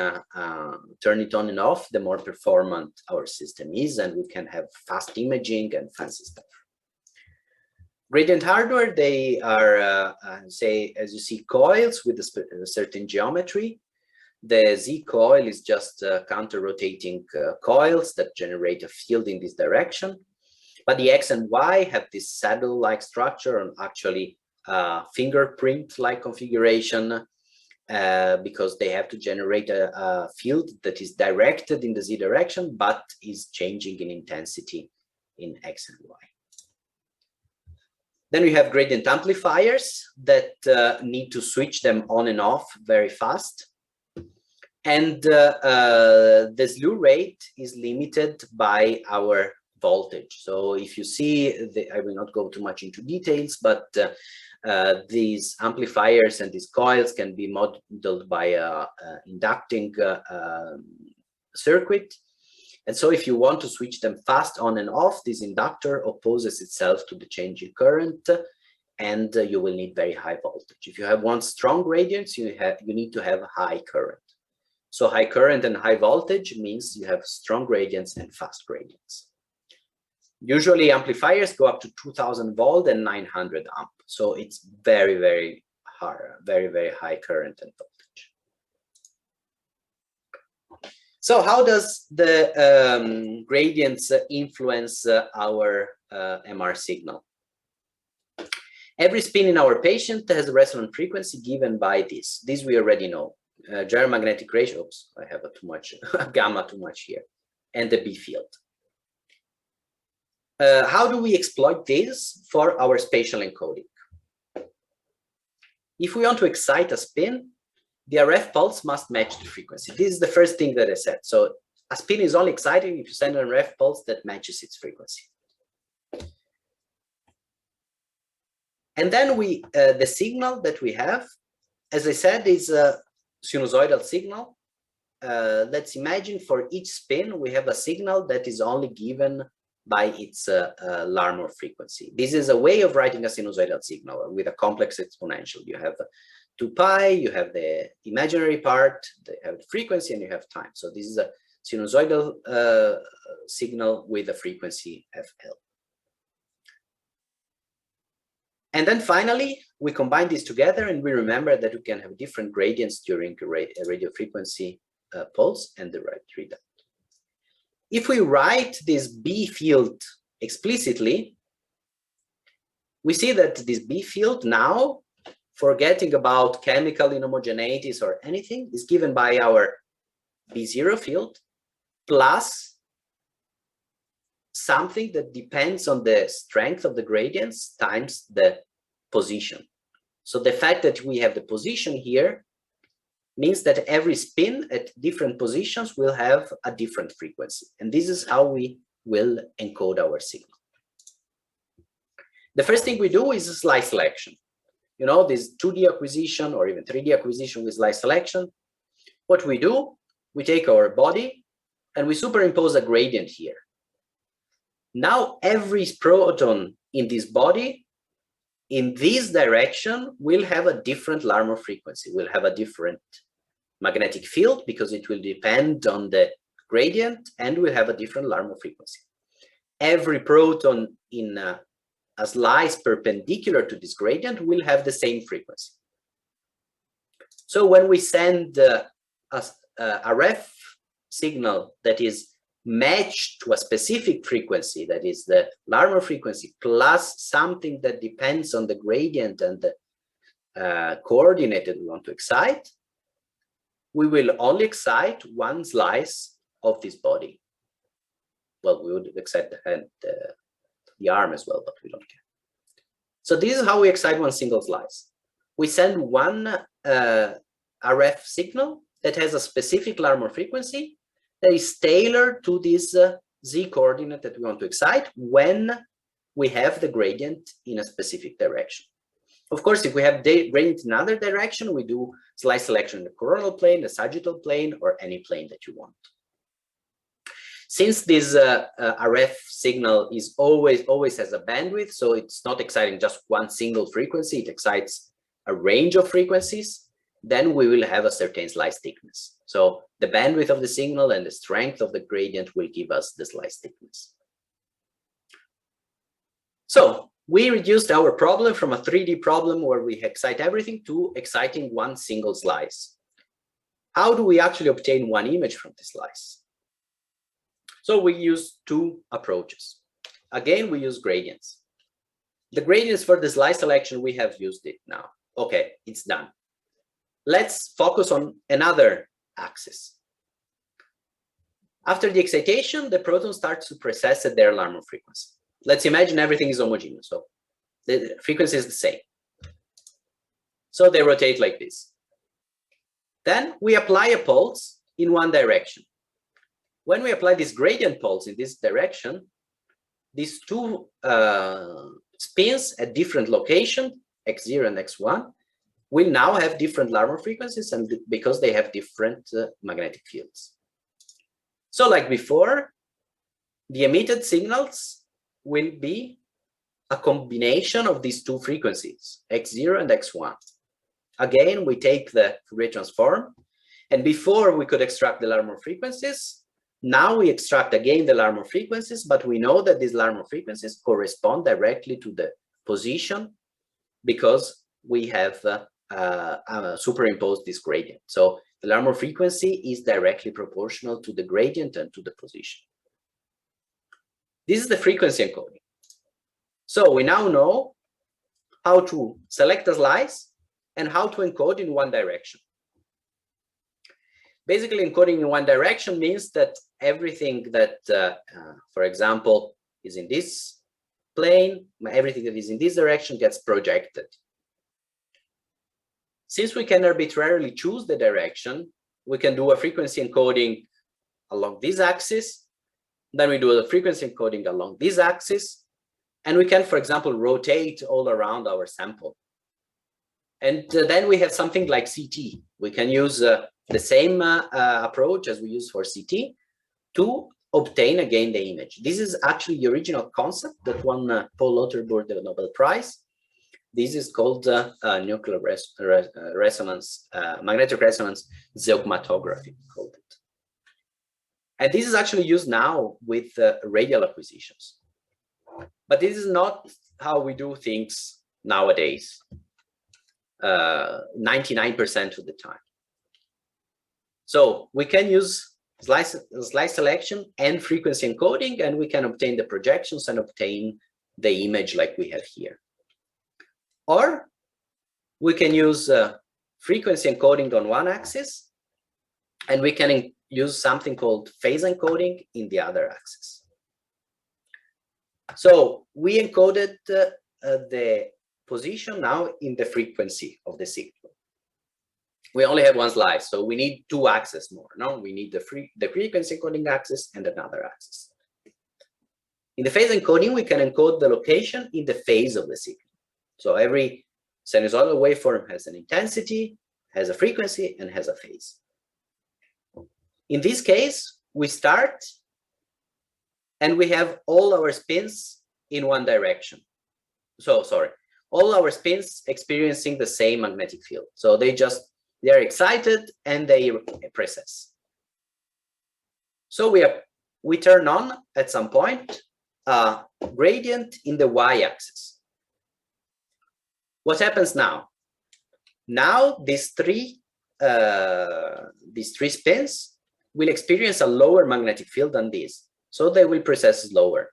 turn it on and off, the more performant our system is, and we can have fast imaging and fancy stuff. Gradient hardware, they are, say, as you see, coils with a certain geometry. The Z coil is just counter-rotating coils that generate a field in this direction. But the X and Y have this saddle-like structure and actually fingerprint-like configuration because they have to generate a field that is directed in the Z direction, but is changing in intensity in X and Y. Then we have gradient amplifiers that need to switch them on and off very fast. And the slew rate is limited by our voltage. So if you see, I will not go too much into details, but these amplifiers and these coils can be modeled by an inducting circuit. And so if you want to switch them fast on and off, this inductor opposes itself to the change in current, and you will need very high voltage. If you have strong gradients, you need to have high current. So high current and high voltage means you have strong gradients and fast gradients. Usually amplifiers go up to 2000 volt and 900 amp. So it's very, very hard, very, very high current and voltage. So how does the gradients influence our MR signal? Every spin in our patient has a resonant frequency given by this. This we already know. Gyro magnetic ratio, oops, I have too much gamma too much here, and the B field. How do we exploit this for our spatial encoding? If we want to excite a spin, the RF pulse must match the frequency. This is the first thing that I said. So a spin is only exciting if you send an RF pulse that matches its frequency. And then the signal that we have, as I said, is a sinusoidal signal. Let's imagine for each spin, we have a signal that is only given by its Larmor frequency. This is a way of writing a sinusoidal signal with a complex exponential. You have 2 pi, you have the imaginary part, you have the frequency, and you have time. So this is a sinusoidal signal with a frequency FL. And then finally, we combine these together and we remember that we can have different gradients during radio frequency pulse and the right readout. If we write this B field explicitly, we see that this B field now, forgetting about chemical inhomogeneities or anything, is given by our B0 field plus something that depends on the strength of the gradients times the position. So the fact that we have the position here means that every spin at different positions will have a different frequency. And this is how we will encode our signal. The first thing we do is slice selection. You know, this 2D acquisition or even 3D acquisition with slice selection. What we do, we take our body and we superimpose a gradient here. Now every proton in this body in this direction will have a different Larmor frequency, will have a different magnetic field because it will depend on the gradient and will have a different Larmor frequency. Every proton in a slice perpendicular to this gradient will have the same frequency. So when we send a ref signal that is matched to a specific frequency, that is the Larmor frequency, plus something that depends on the gradient and the coordinate that we want to excite, we will only excite one slice of this body. Well, we would excite the hand, the arm as well, but we don't care. So this is how we excite one single slice. We send one RF signal that has a specific Larmor frequency that is tailored to this Z coordinate that we want to excite when we have the gradient in a specific direction. Of course, if we have gradient in another direction, we do slice selection in the coronal plane, the sagittal plane, or any plane that you want. Since this RF signal is always has a bandwidth, so it's not exciting just one single frequency, it excites a range of frequencies, then we will have a certain slice thickness. So the bandwidth of the signal and the strength of the gradient will give us the slice thickness. So we reduced our problem from a 3D problem where we excite everything to exciting one single slice. How do we actually obtain one image from this slice? So we use two approaches. Again, we use gradients. The gradients for the slice selection, we have used it now. Okay, it's done. Let's focus on another axis. After the excitation, the proton starts to process at their Larmor frequency. Let's imagine everything is homogeneous, so the frequency is the same. So they rotate like this. Then we apply a pulse in one direction. When we apply this gradient pulse in this direction, these two spins at different locations, x0 and x1, will now have different Larmor frequencies, and because they have different magnetic fields. So like before, the emitted signals will be a combination of these two frequencies, x0 and x1. Again, we take the Fourier transform, and before we could extract the Larmor frequencies, now we extract again the Larmor frequencies, but we know that these Larmor frequencies correspond directly to the position because we have superimposed this gradient. So the Larmor frequency is directly proportional to the gradient and to the position. This is the frequency encoding. So we now know how to select a slice and how to encode in one direction. Basically, encoding in one direction means that everything that, for example, is in this plane, everything that is in this direction gets projected. Since we can arbitrarily choose the direction, we can do a frequency encoding along this axis, then we do a frequency encoding along this axis, and we can, for example, rotate all around our sample. And then we have something like CT. We can use the same approach as we use for CT to obtain again the image. This is actually the original concept that won Paul Lauterbur the Nobel Prize. This is called nuclear resonance, magnetic resonance zeugmatography, called it. And this is actually used now with radial acquisitions. But this is not how we do things nowadays, 99% of the time. So we can use slice selection and frequency encoding, and we can obtain the projections and obtain the image like we have here. Or we can use frequency encoding on one axis, and we can use something called phase encoding in the other axis. So we encoded the position now in the frequency of the signal. We only have one slice, so we need two axes more. No, we need the frequency encoding axis and another axis. In the phase encoding, we can encode the location in the phase of the signal. So every sinusoidal waveform has an intensity, has a frequency, and has a phase. In this case, we start and we have all our spins in one direction. So sorry, all our spins experiencing the same magnetic field. So they're excited and they precess. So we turn on at some point a gradient in the y-axis. What happens now? Now these three spins will experience a lower magnetic field than this, so they will precess slower.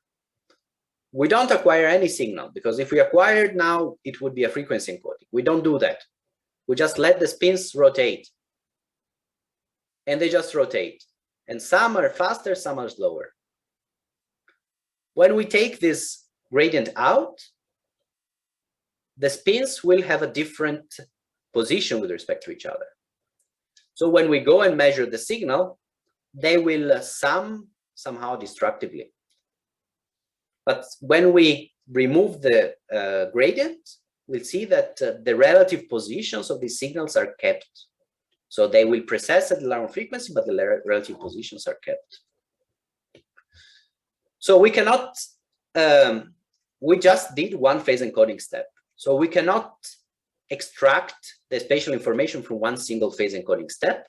We don't acquire any signal, because if we acquired now, it would be a frequency encoding. We don't do that. We just let the spins rotate, and they just rotate. And some are faster, some are slower. When we take this gradient out, the spins will have a different position with respect to each other. So when we go and measure the signal, they will sum somehow destructively. But when we remove the gradient, we'll see that the relative positions of these signals are kept. So they will precess at the lower frequency, but the relative positions are kept. So we cannot, we just did one phase encoding step. So we cannot extract the spatial information from one single phase encoding step,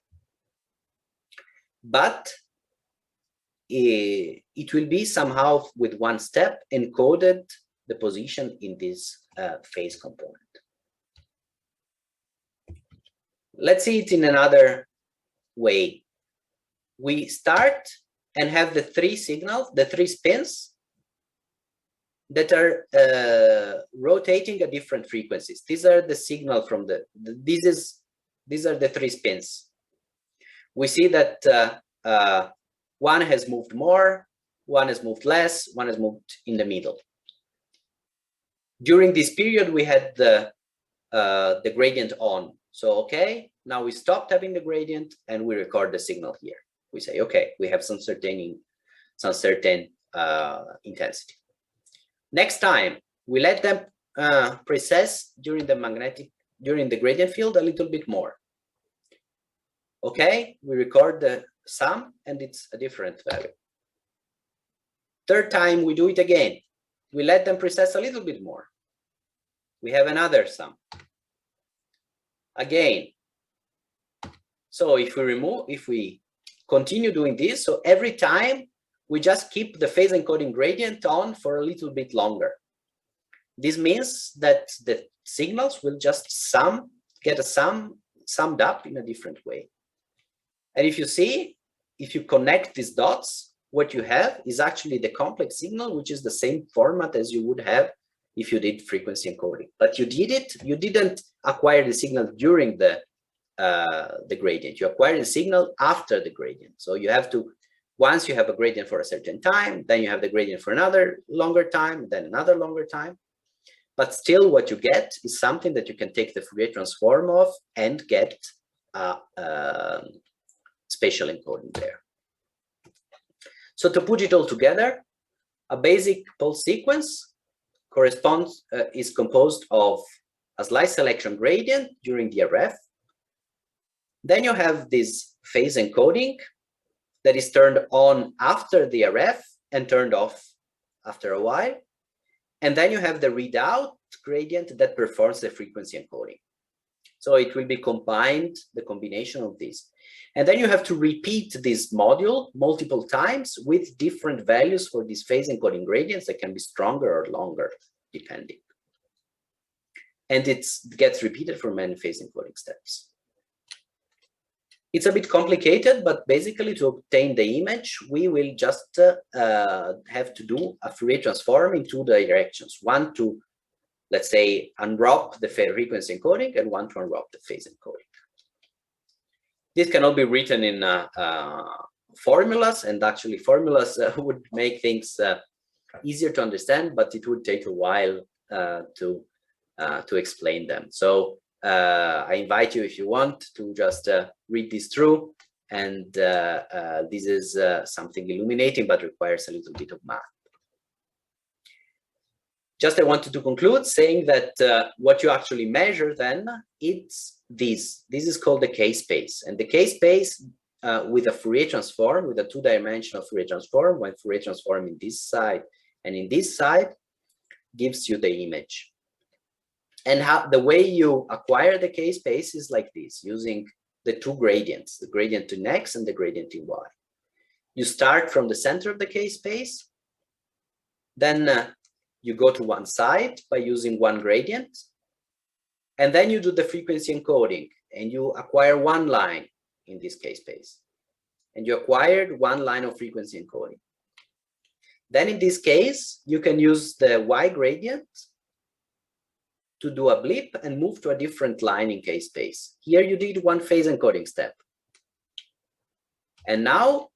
but it will be somehow with one step encoded the position in this phase component. Let's see it in another way. We start and have the three signals, the three spins that are rotating at different frequencies. These are the signal from these are the three spins. We see that one has moved more, one has moved less, one has moved in the middle. During this period, we had the gradient on. So, okay, now we stopped having the gradient and we record the signal here. We say, okay, we have some certain intensity. Next time, we let them precess during the gradient field a little bit more. Okay, we record the sum and it's a different value. Third time, we do it again. We let them precess a little bit more. We have another sum. Again. So if we continue doing this, so every time we just keep the phase encoding gradient on for a little bit longer. This means that the signals will just get summed up in a different way. And if you see, if you connect these dots, what you have is actually the complex signal, which is the same format as you would have if you did frequency encoding. But you didn't acquire the signal during the gradient. You acquire the signal after the gradient. So you have to, once you have a gradient for a certain time, then you have the gradient for another longer time, then another longer time. But still what you get is something that you can take the Fourier transform of and get spatial encoding there. So to put it all together, a basic pulse sequence is composed of a slice selection gradient during the RF. Then you have this phase encoding that is turned on after the RF and turned off after a while. And then you have the readout gradient that performs the frequency encoding. So it will be combined, the combination of these. And then you have to repeat this module multiple times with different values for these phase encoding gradients that can be stronger or longer, depending. And it gets repeated for many phase encoding steps. It's a bit complicated, but basically to obtain the image, we will just have to do a Fourier transform in two directions. One to, let's say, unwrap the frequency encoding, and one to unwrap the phase encoding. This cannot be written in formulas, and actually formulas would make things easier to understand, but it would take a while to explain them. So I invite you, if you want, to just read this through, and this is something illuminating, but requires a little bit of math. Just I wanted to conclude saying that what you actually measure then, it's this. This is called the K-space, and the K-space with a Fourier transform, with a two-dimensional Fourier transform, when Fourier transform in this side and in this side, gives you the image. And how the way you acquire the K-space is like this, using the two gradients, the gradient in X and the gradient in Y. You start from the center of the K-space, then you go to one side by using one gradient, and then you do the frequency encoding, and you acquire one line in this K-space, and you acquired one line of frequency encoding. Then in this case, you can use the Y gradient to do a blip and move to a different line in K-space. Here you did one phase encoding step. And now,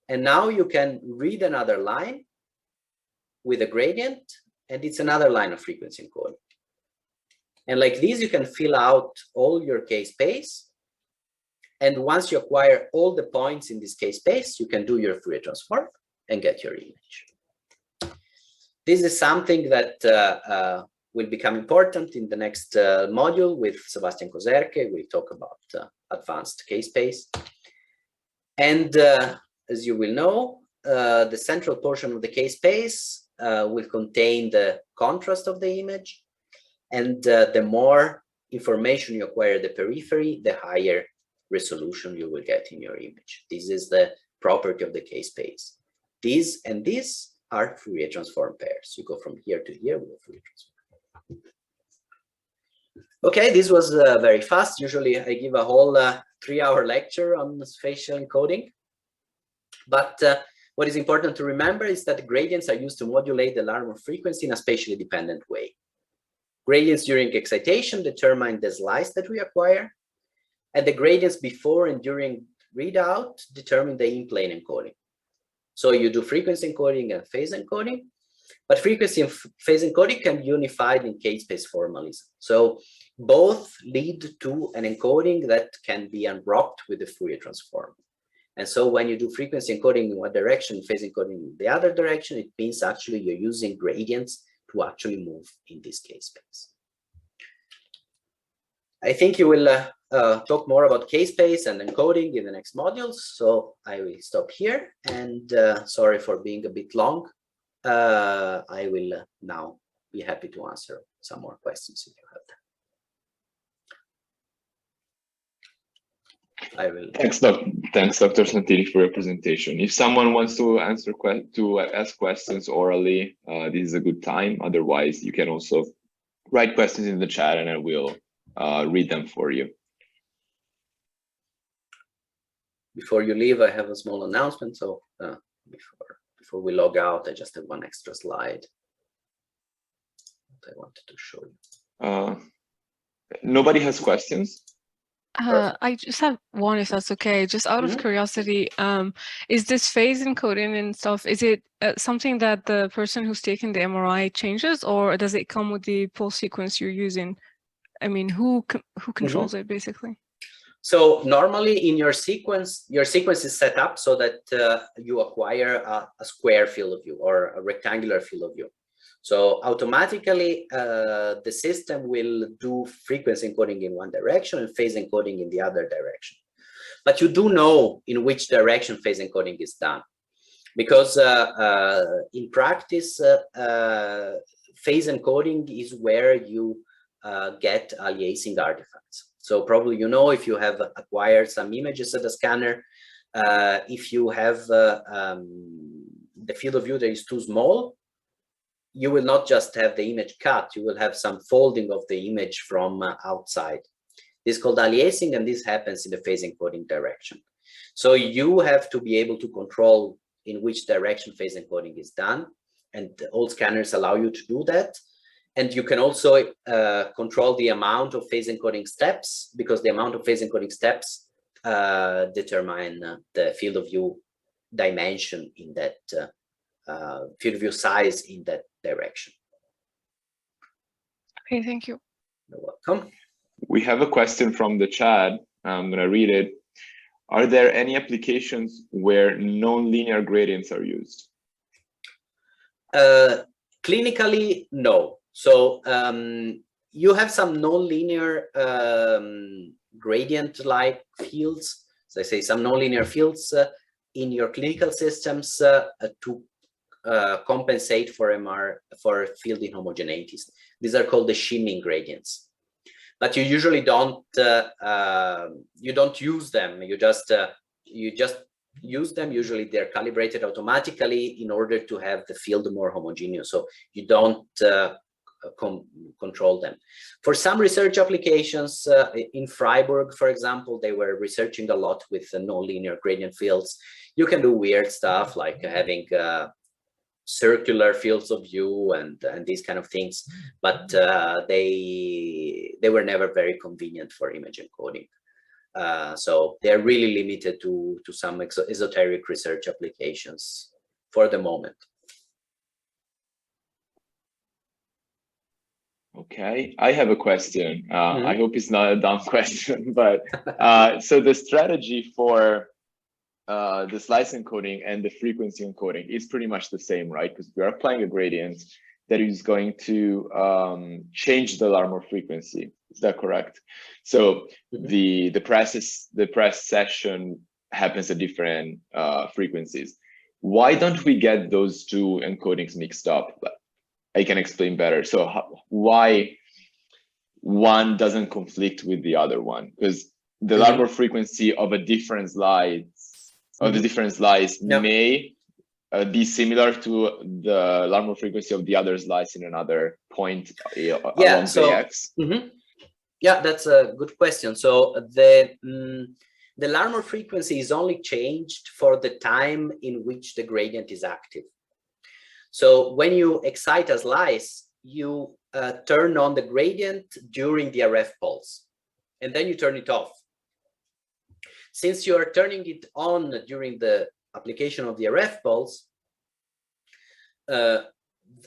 and now you can read another line with a gradient, and it's another line of frequency encoding. And like this, you can fill out all your K-space. And once you acquire all the points in this K-space, you can do your Fourier transform and get your image. This is something that will become important in the next module with Sebastian Koserke. We'll talk about advanced K-space. And as you will know, the central portion of the K-space will contain the contrast of the image. And the more information you acquire at the periphery, the higher resolution you will get in your image. This is the property of the K-space. These and these are Fourier transform pairs. You go from here to here with a Fourier transform. Okay, this was very fast. Usually I give a whole 3-hour lecture on spatial encoding. But what is important to remember is that gradients are used to modulate the Larmor frequency in a spatially dependent way. Gradients during excitation determine the slice that we acquire, and the gradients before and during readout determine the in-plane encoding. So you do frequency encoding and phase encoding, but frequency and phase encoding can be unified in K-space formalism. So both lead to an encoding that can be unwrapped with the Fourier transform. And so when you do frequency encoding in one direction, phase encoding in the other direction, it means actually you're using gradients to actually move in this K-space. I think you will talk more about K-space and encoding in the next modules. So I will stop here, and sorry for being a bit long. I will now be happy to answer some more questions if you have them. I will. Thanks, Dr. Santini, for your presentation. If someone wants to ask questions orally, this is a good time. Otherwise, you can also write questions in the chat, and I will read them for you. Before you leave, I have a small announcement. So before we log out, I just have one extra slide that I wanted to show you. Nobody has questions? I just have one, if that's okay. Just out of curiosity, is this phase encoding and stuff, is it something that the person who's taking the MRI changes, or does it come with the pulse sequence you're using? I mean, who controls it, basically? So normally in your sequence is set up so that you acquire a square field of view or a rectangular field of view. So automatically, the system will do frequency encoding in one direction and phase encoding in the other direction. But you do know in which direction phase encoding is done, because in practice, phase encoding is where you get aliasing artifacts. So probably you know, if you have acquired some images at the scanner, if you have the field of view that is too small, you will not just have the image cut, you will have some folding of the image from outside. This is called aliasing, and this happens in the phase encoding direction. So you have to be able to control in which direction phase encoding is done, and all scanners allow you to do that. And you can also control the amount of phase encoding steps, because the amount of phase encoding steps determine the field of view dimension in that field of view size in that direction. Okay, thank you. You're welcome. We have a question from the chat. I'm going to read it. Are there any applications where non-linear gradients are used? Clinically, no. So you have some non-linear gradient-like fields, so I say some non-linear fields in your clinical systems to compensate for field inhomogeneities. These are called the shimming gradients. But you usually don't use them. You just use them. Usually they're calibrated automatically in order to have the field more homogeneous. So you don't control them. For some research applications in Freiburg, for example, they were researching a lot with non-linear gradient fields. You can do weird stuff like having circular fields of view and these kind of things, but they were never very convenient for image encoding. So they're really limited to some esoteric research applications for the moment. Okay, I have a question. I hope it's not a dumb question, but so the strategy for the slice encoding and the frequency encoding is pretty much the same, right? Because we are applying a gradient that is going to change the Larmor frequency. Is that correct? So the press session happens at different frequencies. Why don't we get those two encodings mixed up? I can explain better. So why one doesn't conflict with the other one? Because the Larmor frequency of a different slice may be similar to the Larmor frequency of the other slice in another point along the X. Yeah, that's a good question. So the Larmor frequency is only changed for the time in which the gradient is active. So when you excite a slice, you turn on the gradient during the RF pulse, and then you turn it off. Since you are turning it on during the application of the RF pulse,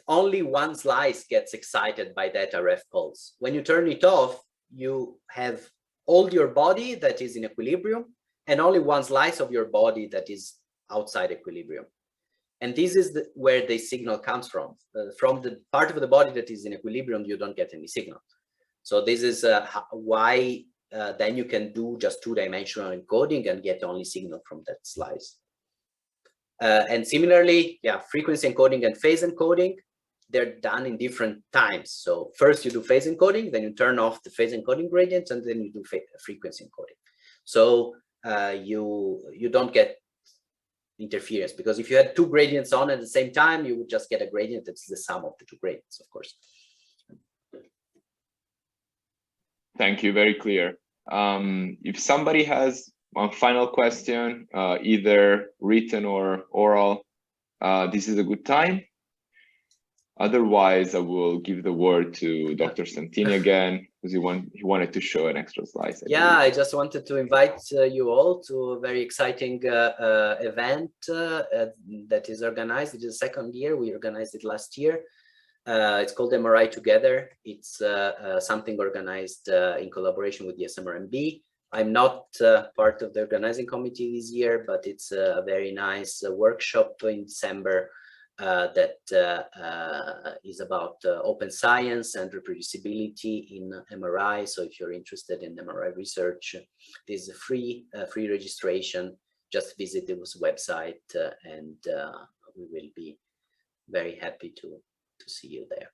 only one slice gets excited by that RF pulse. When you turn it off, you have all your body that is in equilibrium and only one slice of your body that is outside equilibrium. And this is where the signal comes from. From the part of the body that is in equilibrium, you don't get any signal. So this is why then you can do just two-dimensional encoding and get only signal from that slice. And similarly, yeah, frequency encoding and phase encoding, they're done in different times. So first you do phase encoding, then you turn off the phase encoding gradients, and then you do frequency encoding. So you don't get interference, because if you had two gradients on at the same time, you would just get a gradient that's the sum of the two gradients, of course. Thank you, very clear. If somebody has one final question, either written or oral, this is a good time. Otherwise, I will give the word to Dr. Santini again, because he wanted to show an extra slice. I just wanted to invite you all to a very exciting event that is organized. It is the second year. We organized it last year. It's called MRI Together. It's something organized in collaboration with the SMRMB. I'm not part of the organizing committee this year, but it's a very nice workshop in December that is about open science and reproducibility in MRI. So if you're interested in MRI research, this is a free registration. Just visit this website and we will be very happy to see you there.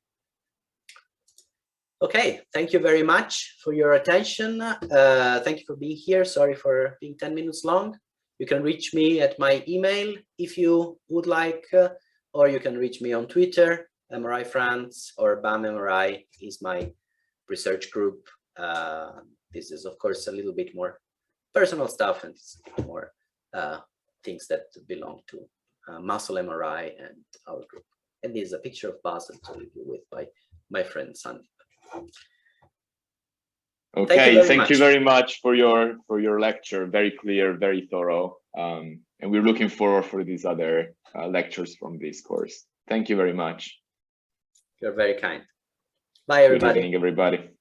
Okay, thank you very much for your attention. Thank you for being here. Sorry for being 10 minutes long. You can reach me at my email if you would like, or you can reach me on Twitter, MRI France, or BAM MRI is my research group. This is, of course, a little bit more personal stuff, and it's more things that belong to muscle MRI and our group. And this is a picture of Basel to leave you with by my friend Santini. Okay, thank you very much for your lecture. Very clear, very thorough, and we're looking forward for these other lectures from this course. Thank you very much. You're very kind. Bye, everybody. Good evening, everybody.